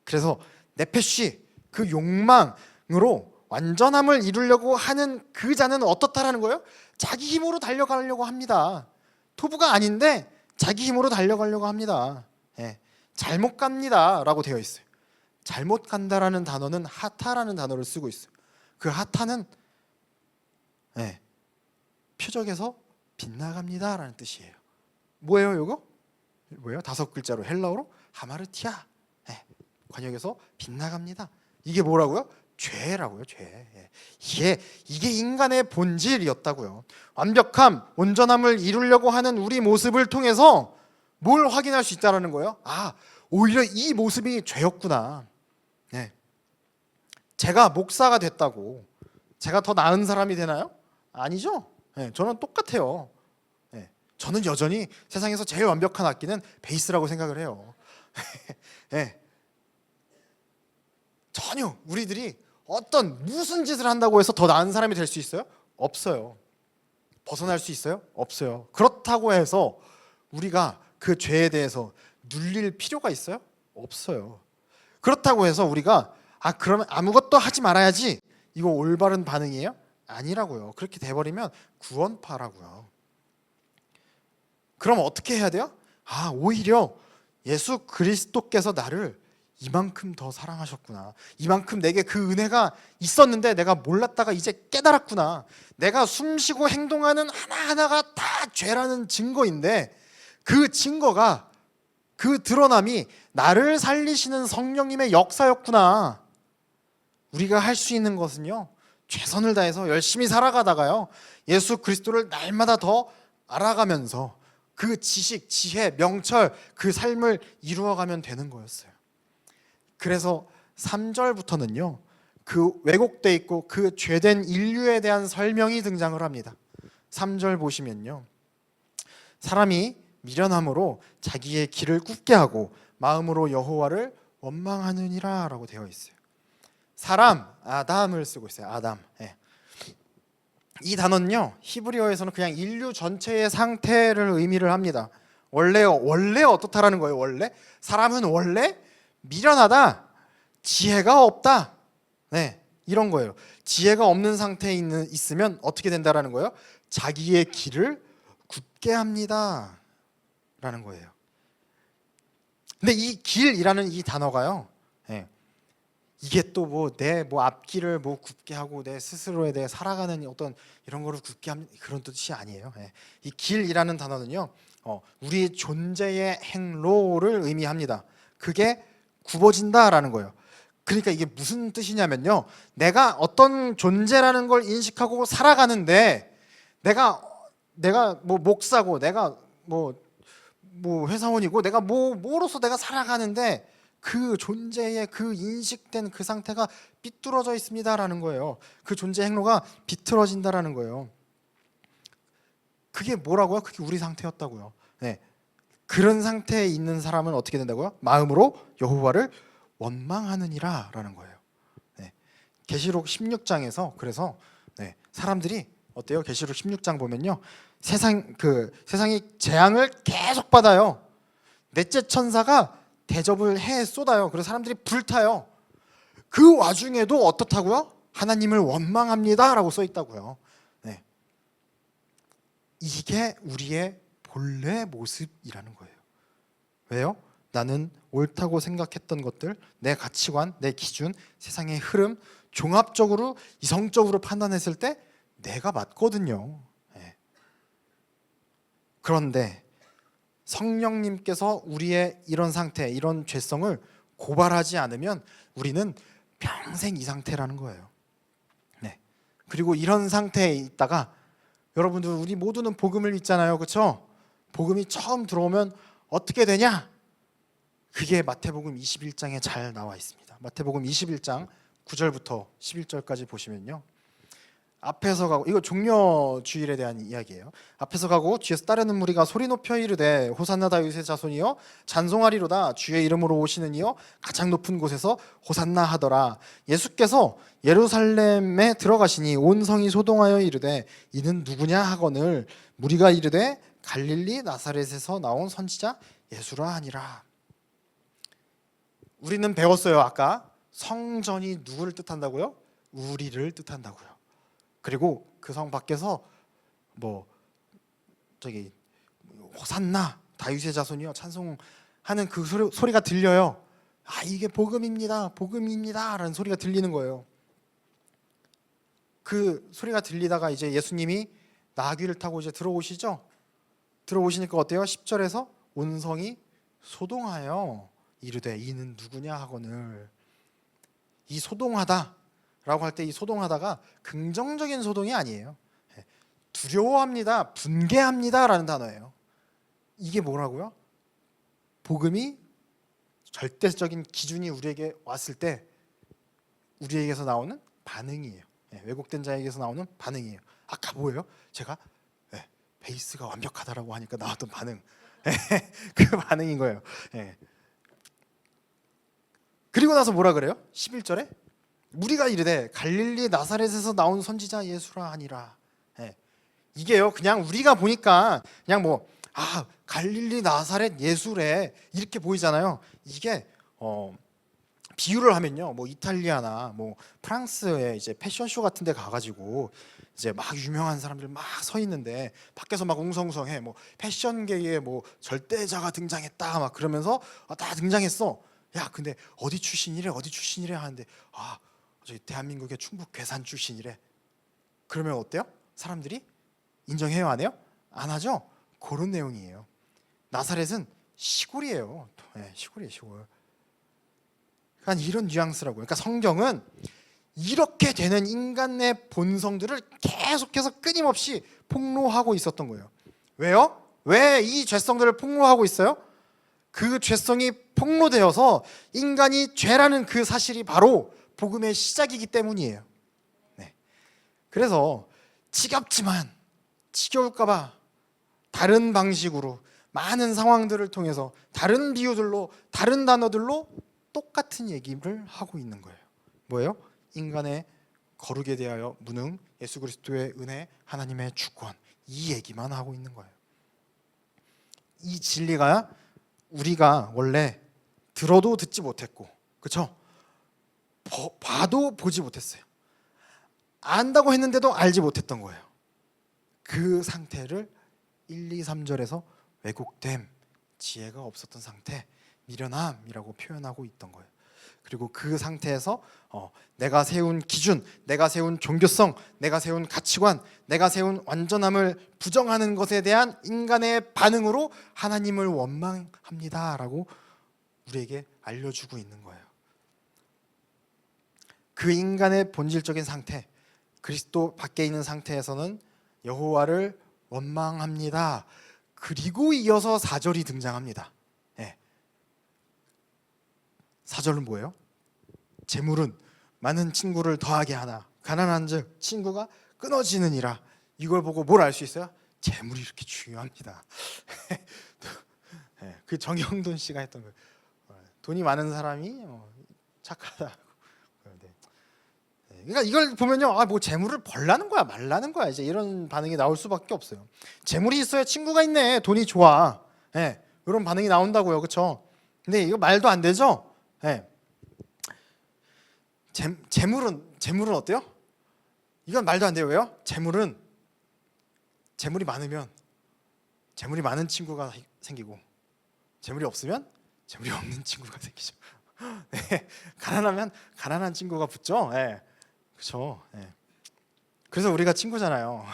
그래서 네페쉬, 그 욕망으로 완전함을 이루려고 하는 그 자는 어떻다라는 거예요? 자기 힘으로 달려가려고 합니다. 토부가 아닌데 자기 힘으로 달려가려고 합니다. 잘못 갑니다라고 되어 있어요. 잘못 간다라는 단어는 하타라는 단어를 쓰고 있어요. 그 하타는 표적에서 빗나갑니다라는 뜻이에요. 뭐예요, 이거? 뭐예요? 5글자로 헬라어로 하마르티아. 관역에서 빗나갑니다. 이게 뭐라고요? 죄라고요, 죄. 이게 인간의 본질이었다고요. 완벽함, 온전함을 이루려고 하는 우리 모습을 통해서 뭘 확인할 수 있다는 거예요? 오히려 이 모습이 죄였구나. 제가 목사가 됐다고 제가 더 나은 사람이 되나요? 아니죠. 저는 똑같아요. 저는 여전히 세상에서 제일 완벽한 악기는 베이스라고 생각을 해요. 전혀 우리들이 어떤 무슨 짓을 한다고 해서 더 나은 사람이 될 수 있어요? 없어요. 벗어날 수 있어요? 없어요. 그렇다고 해서 우리가 그 죄에 대해서 눌릴 필요가 있어요? 없어요. 그렇다고 해서 우리가 그러면 아무것도 하지 말아야지, 이거 올바른 반응이에요? 아니라고요. 그렇게 돼버리면 구원파라고요. 그럼 어떻게 해야 돼요? 오히려 예수 그리스도께서 나를 이만큼 더 사랑하셨구나, 이만큼 내게 그 은혜가 있었는데 내가 몰랐다가 이제 깨달았구나, 내가 숨쉬고 행동하는 하나하나가 다 죄라는 증거인데 그 증거가, 그 드러남이 나를 살리시는 성령님의 역사였구나. 우리가 할 수 있는 것은요, 최선을 다해서 열심히 살아가다가요, 예수 그리스도를 날마다 더 알아가면서 그 지식, 지혜, 명철, 그 삶을 이루어가면 되는 거였어요. 그래서 3절부터는요 그 왜곡돼 있고 그 죄된 인류에 대한 설명이 등장을 합니다. 3절 보시면요, 사람이 미련함으로 자기의 길을 굽게 하고 마음으로 여호와를 원망하느니라 라고 되어 있어요. 사람, 아담을 쓰고 있어요. 아담. 이 단어는요 히브리어에서는 그냥 인류 전체의 상태를 의미를 합니다. 원래 어떻다라는 거예요. 원래 사람은 원래 미련하다, 지혜가 없다, 이런 거예요. 지혜가 없는 상태에 있으면 어떻게 된다라는 거예요? 자기의 길을 굳게 합니다 라는 거예요. 근데 이 길이라는 이 단어가요, 이게 또 내 앞길을 굳게 하고 내 스스로에 대해 살아가는 어떤 이런 거를 굳게 하는 그런 뜻이 아니에요. 이 길이라는 단어는요 우리 존재의 행로를 의미합니다. 그게 굽어진다라는 거예요. 그러니까 이게 무슨 뜻이냐면요, 내가 어떤 존재라는 걸 인식하고 살아가는데 내가 목사고 내가 회사원이고 내가 뭐로서 내가 살아가는데 그 존재의 그 인식된 그 상태가 삐뚤어져 있습니다라는 거예요. 그 존재 행로가 비틀어진다라는 거예요. 그게 뭐라고요? 그게 우리 상태였다고요. 그런 상태에 있는 사람은 어떻게 된다고요? 마음으로 여호와를 원망하느니라 라는 거예요. 계시록 16장에서 그래서 사람들이 어때요? 계시록 16장 보면요, 세상이 재앙을 계속 받아요. 넷째 천사가 대접을 해 쏟아요. 그래서 사람들이 불타요. 그 와중에도 어떻다고요? 하나님을 원망합니다 라고 써 있다고요. 이게 우리의 본래 모습이라는 거예요. 왜요? 나는 옳다고 생각했던 것들, 내 가치관, 내 기준, 세상의 흐름 종합적으로 이성적으로 판단했을 때 내가 맞거든요. 그런데 성령님께서 우리의 이런 상태, 이런 죄성을 고발하지 않으면 우리는 평생 이 상태라는 거예요. 그리고 이런 상태에 있다가 여러분들, 우리 모두는 복음을 믿잖아요, 그렇죠? 복음이 처음 들어오면 어떻게 되냐? 그게 마태복음 21장에 잘 나와 있습니다. 마태복음 21장 9절부터 11절까지 보시면요, 앞에서 가고, 이거 종려 주일에 대한 이야기예요. 앞에서 가고 뒤에서 따르는 무리가 소리 높여 이르되 호산나 다윗의 자손이여 찬송하리로다, 주의 이름으로 오시는 이여 가장 높은 곳에서 호산나 하더라. 예수께서 예루살렘에 들어가시니 온 성이 소동하여 이르되 이는 누구냐 하거늘 무리가 이르되 갈릴리 나사렛에서 나온 선지자 예수라 하니라. 우리는 배웠어요. 아까 성전이 누구를 뜻한다고요? 우리를 뜻한다고요. 그리고 그 성 밖에서 호산나 다윗의 자손이여 찬송하는 그 소리가 들려요. 이게 복음입니다, 복음입니다 라는 소리가 들리는 거예요. 그 소리가 들리다가 이제 예수님이 나귀를 타고 이제 들어오시죠. 들어오시니까 어때요? 10절에서 온 성이 소동하여 이르되 이는 누구냐 하거늘. 이 소동하다 라고 할 때 이 소동하다가 긍정적인 소동이 아니에요. 두려워합니다, 분개합니다 라는 단어예요. 이게 뭐라고요? 복음이 절대적인 기준이 우리에게 왔을 때 우리에게서 나오는 반응이에요. 왜곡된 자에게서 나오는 반응이에요. 아까 뭐예요? 제가 베이스가 완벽하다라고 하니까 나왔던 반응. 그 반응인 거예요. 그리고 나서 뭐라 그래요? 11절에 우리가 이르되 갈릴리 나사렛에서 나온 선지자 예수라 하니라. 예. 이게요 그냥 우리가 보니까 그냥 뭐 갈릴리 나사렛 예수래 이렇게 보이잖아요. 이게 비유를 하면요 뭐 이탈리아나 뭐 프랑스의 이제 패션쇼 같은 데 가가지고 이제 막 유명한 사람들 막 서 있는데 밖에서 막 웅성웅성해 뭐 패션계의 뭐 절대자가 등장했다 막 그러면서 다 등장했어. 야 근데 어디 출신이래 어디 출신이래 하는데 저기 대한민국의 충북 괴산 출신이래. 그러면 어때요? 사람들이 인정해요 안 해요? 안 하죠? 그런 내용이에요. 나사렛은 시골이에요. 네, 시골이에요 시골. 그러니까 이런 뉘앙스라고요. 그러니까 성경은 이렇게 되는 인간의 본성들을 계속해서 끊임없이 폭로하고 있었던 거예요. 왜요? 왜 이 죄성들을 폭로하고 있어요? 그 죄성이 폭로되어서 인간이 죄라는 그 사실이 바로 복음의 시작이기 때문이에요. 네. 그래서 지겹지만 지겨울까봐 다른 방식으로 많은 상황들을 통해서 다른 비유들로 다른 단어들로 똑같은 얘기를 하고 있는 거예요. 뭐예요? 인간의 거룩에 대하여 무능, 예수 그리스도의 은혜, 하나님의 주권 이 얘기만 하고 있는 거예요. 이 진리가 우리가 원래 들어도 듣지 못했고 그렇죠? 봐도 보지 못했어요. 안다고 했는데도 알지 못했던 거예요. 그 상태를 1, 2, 3절에서 왜곡됨, 지혜가 없었던 상태, 미련함이라고 표현하고 있던 거예요. 그리고 그 상태에서 내가 세운 기준, 내가 세운 종교성, 내가 세운 가치관, 내가 세운 완전함을 부정하는 것에 대한 인간의 반응으로 하나님을 원망합니다라고 우리에게 알려주고 있는 거예요. 그 인간의 본질적인 상태, 그리스도 밖에 있는 상태에서는 여호와를 원망합니다. 그리고 이어서 4절이 등장합니다. 네. 4절은 뭐예요? 재물은 많은 친구를 더하게 하나 가난한즉 친구가 끊어지느니라. 이걸 보고 뭘 알 수 있어요? 재물이 이렇게 중요합니다. 네. 그 정영돈 씨가 했던 거예요. 돈이 많은 사람이 착하다. 그러니까 이걸 보면요, 뭐 재물을 벌라는 거야, 말라는 거야, 이제 이런 반응이 나올 수밖에 없어요. 재물이 있어야 친구가 있네, 돈이 좋아, 네, 이런 반응이 나온다고요, 그렇죠? 근데 이거 말도 안 되죠. 네. 재물은 어때요? 이건 말도 안 돼요. 왜요? 재물이 많으면 재물이 많은 친구가 생기고 재물이 없으면 재물이 없는 친구가 생기죠. 네. 가난하면 가난한 친구가 붙죠. 네. 그렇죠. 네. 그래서 우리가 친구잖아요.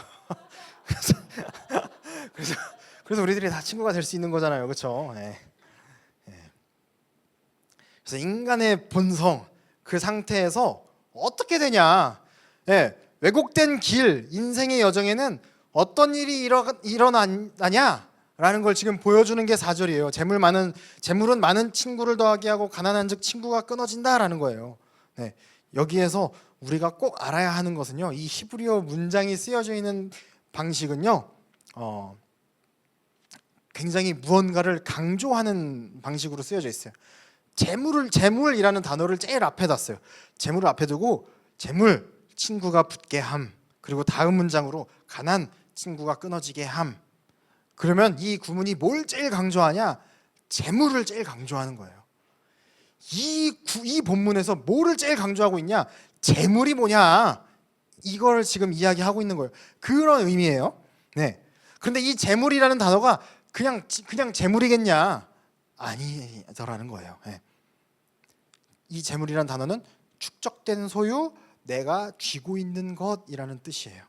그래서 우리들이 다 친구가 될 수 있는 거잖아요. 그렇죠. 네. 네. 그래서 인간의 본성 그 상태에서 어떻게 되냐? 네. 왜곡된 길 인생의 여정에는 어떤 일이 일어나냐라는 걸 지금 보여주는 게 4절이에요. 재물은 많은 친구를 더하게 하고 가난한즉 친구가 끊어진다라는 거예요. 네. 여기에서 우리가 꼭 알아야 하는 것은요, 이 히브리어 문장이 쓰여져 있는 방식은요, 굉장히 무언가를 강조하는 방식으로 쓰여져 있어요. 재물이라는 단어를 제일 앞에 놨어요. 재물을 앞에 두고 재물 친구가 붙게 함, 그리고 다음 문장으로 가난 친구가 끊어지게 함. 그러면 이 구문이 뭘 제일 강조하냐? 재물을 제일 강조하는 거예요. 이 본문에서 뭐를 제일 강조하고 있냐? 재물이 뭐냐? 이걸 지금 이야기하고 있는 거예요. 그런 의미예요. 네. 그런데 이 재물이라는 단어가 그냥 재물이겠냐? 아니더라는 거예요. 네. 이 재물이라는 단어는 축적된 소유, 내가 쥐고 있는 것이라는 뜻이에요.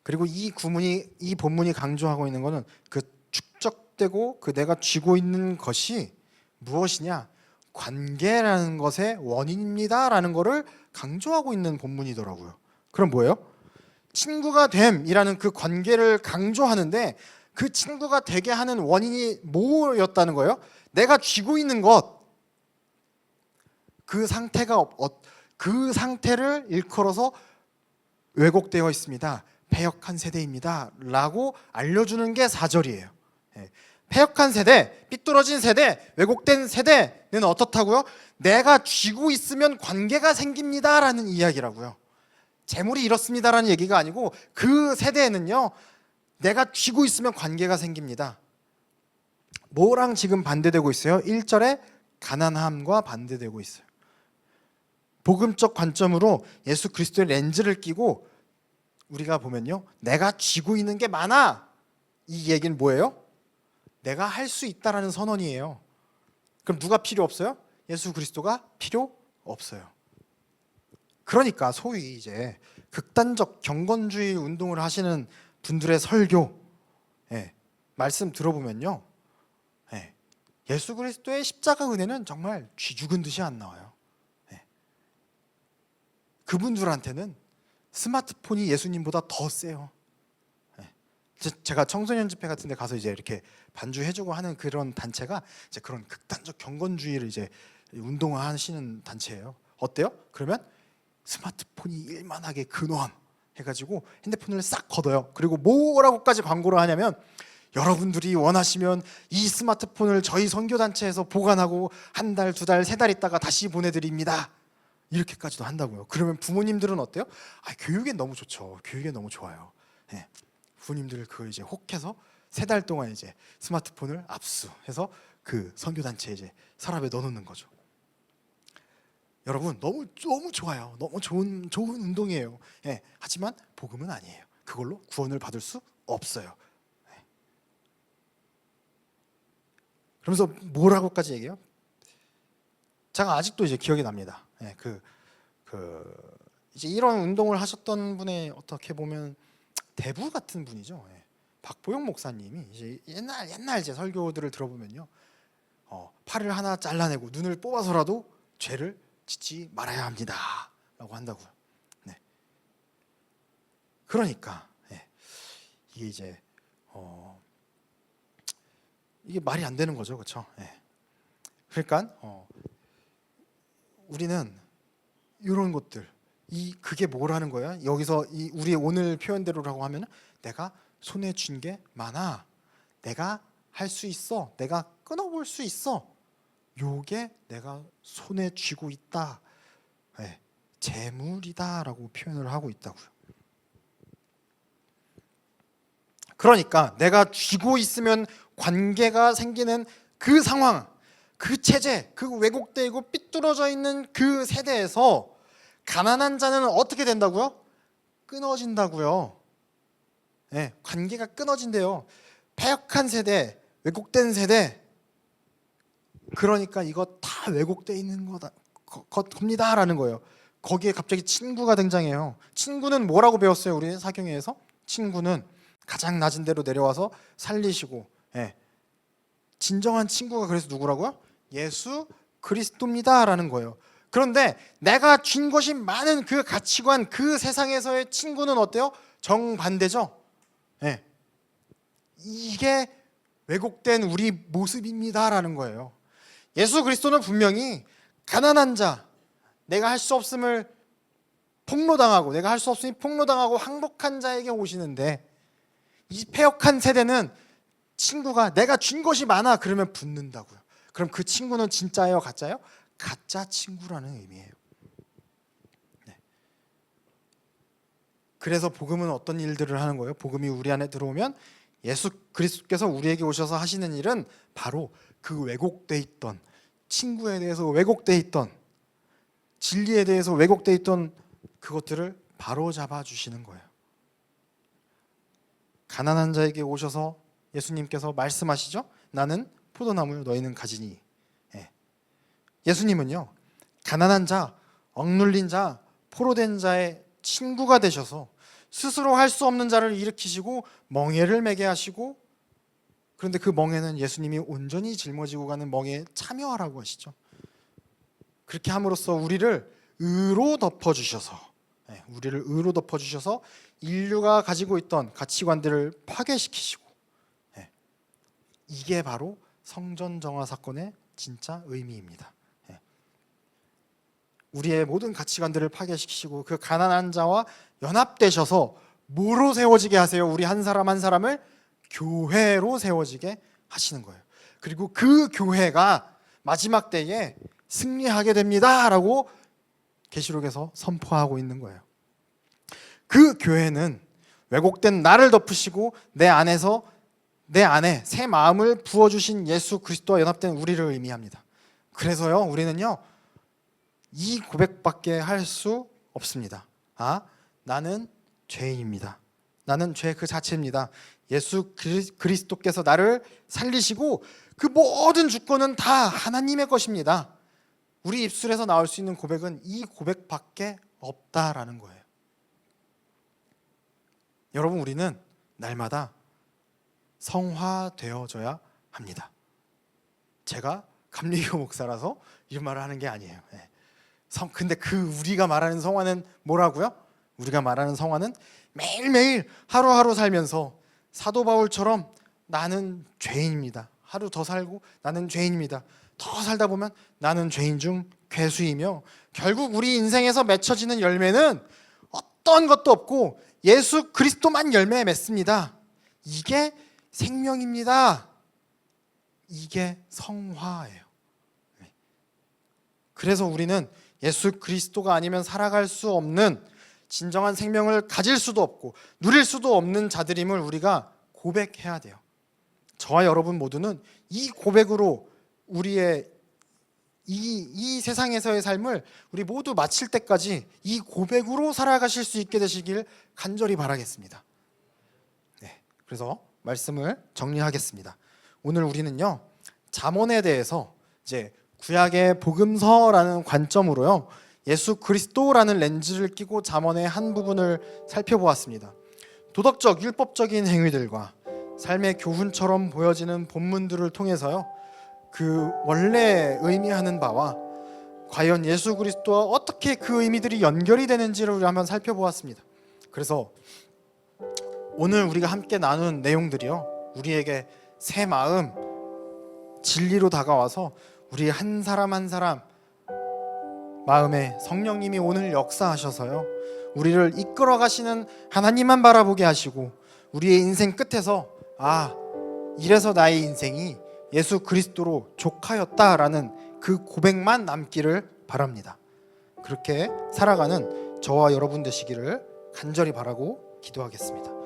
그리고 이 본문이 강조하고 있는 것은 그 축적되고 그 내가 쥐고 있는 것이 무엇이냐? 관계라는 것의 원인입니다라는 것을 강조하고 있는 본문이더라고요. 그럼 뭐예요? 친구가 됨이라는 그 관계를 강조하는데 그 친구가 되게 하는 원인이 뭐였다는 거예요? 내가 쥐고 있는 것, 그 상태를 일컬어서 왜곡되어 있습니다. 패역한 세대입니다 라고 알려주는 게 4절이에요. 패역한 세대, 삐뚤어진 세대, 왜곡된 세대는 어떻다고요? 내가 쥐고 있으면 관계가 생깁니다라는 이야기라고요. 재물이 이렇습니다라는 얘기가 아니고 그 세대에는요, 내가 쥐고 있으면 관계가 생깁니다. 뭐랑 지금 반대되고 있어요? 1절에 가난함과 반대되고 있어요. 복음적 관점으로 예수 그리스도의 렌즈를 끼고 우리가 보면요, 내가 쥐고 있는 게 많아. 이 얘기는 뭐예요? 내가 할 수 있다라는 선언이에요. 그럼 누가 필요 없어요? 예수 그리스도가 필요 없어요. 그러니까 소위 이제 극단적 경건주의 운동을 하시는 분들의 설교, 말씀 들어보면요, 예수 그리스도의 십자가 은혜는 정말 쥐 죽은 듯이 안 나와요. 그분들한테는 스마트폰이 예수님보다 더 세요. 제가 청소년 집회 같은 데 가서 이제 이렇게 반주해주고 하는 그런 단체가 이제 그런 극단적 경건주의를 이제 운동하시는 단체예요. 어때요? 그러면 스마트폰이 일만하게 근원 해가지고 핸드폰을 싹 걷어요. 그리고 뭐라고까지 광고를 하냐면, 여러분들이 원하시면 이 스마트폰을 저희 선교단체에서 보관하고 한 달, 두 달, 세 달 있다가 다시 보내드립니다. 이렇게까지도 한다고요. 그러면 부모님들은 어때요? 교육엔 너무 좋죠. 교육엔 너무 좋아요. 부모님들 그 이제 혹해서 세 달 동안 이제 스마트폰을 압수해서 그 선교단체에 이제 서랍에 넣어놓는 거죠. 여러분 너무 좋아요. 너무 좋은 운동이에요. 하지만 복음은 아니에요. 그걸로 구원을 받을 수 없어요. 그러면서 뭐라고까지 얘기해요? 제가 아직도 이제 기억이 납니다. 이제 이런 운동을 하셨던 분의 어떻게 보면 대부 같은 분이죠. 박보영 목사님이 이제 옛날 이제 설교들을 들어보면요, 팔을 하나 잘라내고 눈을 뽑아서라도 죄를 짓지 말아야 합니다라고 한다고요. 그러니까 이게 이제 이게 말이 안 되는 거죠, 그렇죠? 그러니까 우리는 이런 것들, 그게 뭐라는 거야? 여기서 우리 오늘 표현대로라고 하면 내가 손에 쥔 게 많아, 내가 할 수 있어, 내가 끊어볼 수 있어, 요게 내가 손에 쥐고 있다, 재물이다라고 표현을 하고 있다고요. 그러니까 내가 쥐고 있으면 관계가 생기는 그 상황, 그 체제, 그 왜곡되고 삐뚤어져 있는 그 세대에서 가난한 자는 어떻게 된다고요? 끊어진다고요. 관계가 끊어진대요. 패역한 세대, 왜곡된 세대. 그러니까 이거 다 왜곡되어 있는 겁니다라는 거예요. 거기에 갑자기 친구가 등장해요. 친구는 뭐라고 배웠어요? 우리 사경회에서 친구는 가장 낮은 데로 내려와서 살리시고, 진정한 친구가 그래서 누구라고요? 예수 그리스도입니다라는 거예요. 그런데 내가 쥔 것이 많은 그 가치관, 그 세상에서의 친구는 어때요? 정반대죠. 이게 왜곡된 우리 모습입니다라는 거예요. 예수 그리스도는 분명히 가난한 자, 내가 할 수 없음을 폭로당하고, 내가 할 수 없으니 폭로당하고 항복한 자에게 오시는데, 이 패역한 세대는 친구가 내가 준 것이 많아 그러면 붙는다고요. 그럼 그 친구는 진짜예요, 가짜예요? 가짜 친구라는 의미예요. 그래서 복음은 어떤 일들을 하는 거예요? 복음이 우리 안에 들어오면 예수 그리스도께서 우리에게 오셔서 하시는 일은 바로 그 왜곡돼 있던, 친구에 대해서 왜곡돼 있던, 진리에 대해서 왜곡돼 있던 그것들을 바로 잡아 주시는 거예요. 가난한 자에게 오셔서 예수님께서 말씀하시죠. 나는 포도나무요 너희는 가지니. 예수님은요, 가난한 자, 억눌린 자, 포로된 자의 친구가 되셔서 스스로 할 수 없는 자를 일으키시고 멍에를 매게 하시고, 그런데 그 멍에는 예수님이 온전히 짊어지고 가는 멍에에 참여하라고 하시죠. 그렇게 함으로써 우리를 의로 덮어주셔서, 인류가 가지고 있던 가치관들을 파괴시키시고, 이게 바로 성전 정화 사건의 진짜 의미입니다. 우리의 모든 가치관들을 파괴시키시고 그 가난한 자와 연합되셔서 뭐로 세워지게 하세요? 우리 한 사람 한 사람을 교회로 세워지게 하시는 거예요. 그리고 그 교회가 마지막 때에 승리하게 됩니다라고 계시록에서 선포하고 있는 거예요. 그 교회는 왜곡된 나를 덮으시고 내 안에 새 마음을 부어주신 예수 그리스도와 연합된 우리를 의미합니다. 그래서요, 우리는요 이 고백밖에 할 수 없습니다. 나는 죄인입니다. 나는 죄 그 자체입니다. 예수 그리스도께서 나를 살리시고 그 모든 주권은 다 하나님의 것입니다. 우리 입술에서 나올 수 있는 고백은 이 고백밖에 없다라는 거예요. 여러분, 우리는 날마다 성화되어져야 합니다. 제가 감리교 목사라서 이런 말을 하는 게 아니에요. 근데 우리가 말하는 성화는 뭐라고요? 우리가 말하는 성화는 매일매일 하루하루 살면서 사도 바울처럼 나는 죄인입니다. 하루 더 살고 나는 죄인입니다. 더 살다 보면 나는 죄인 중 괴수이며 결국 우리 인생에서 맺혀지는 열매는 어떤 것도 없고 예수 그리스도만 열매에 맺습니다. 이게 생명입니다. 이게 성화예요. 그래서 우리는 예수 그리스도가 아니면 살아갈 수 없는, 진정한 생명을 가질 수도 없고 누릴 수도 없는 자들임을 우리가 고백해야 돼요. 저와 여러분 모두는 이 고백으로 우리의 이 세상에서의 삶을 우리 모두 마칠 때까지 이 고백으로 살아가실 수 있게 되시길 간절히 바라겠습니다. 그래서 말씀을 정리하겠습니다. 오늘 우리는요 잠언에 대해서 이제 구약의 복음서라는 관점으로요 예수 그리스도라는 렌즈를 끼고 잠언의 한 부분을 살펴보았습니다. 도덕적, 율법적인 행위들과 삶의 교훈처럼 보여지는 본문들을 통해서요 그 원래 의미하는 바와 과연 예수 그리스도와 어떻게 그 의미들이 연결이 되는지를 우리 한번 살펴보았습니다. 그래서 오늘 우리가 함께 나눈 내용들이요 우리에게 새 마음, 진리로 다가와서 우리 한 사람 한 사람 마음에 성령님이 오늘 역사하셔서요 우리를 이끌어 가시는 하나님만 바라보게 하시고 우리의 인생 끝에서 이래서 나의 인생이 예수 그리스도로 족하였다라는 그 고백만 남기를 바랍니다. 그렇게 살아가는 저와 여러분 되시기를 간절히 바라고 기도하겠습니다.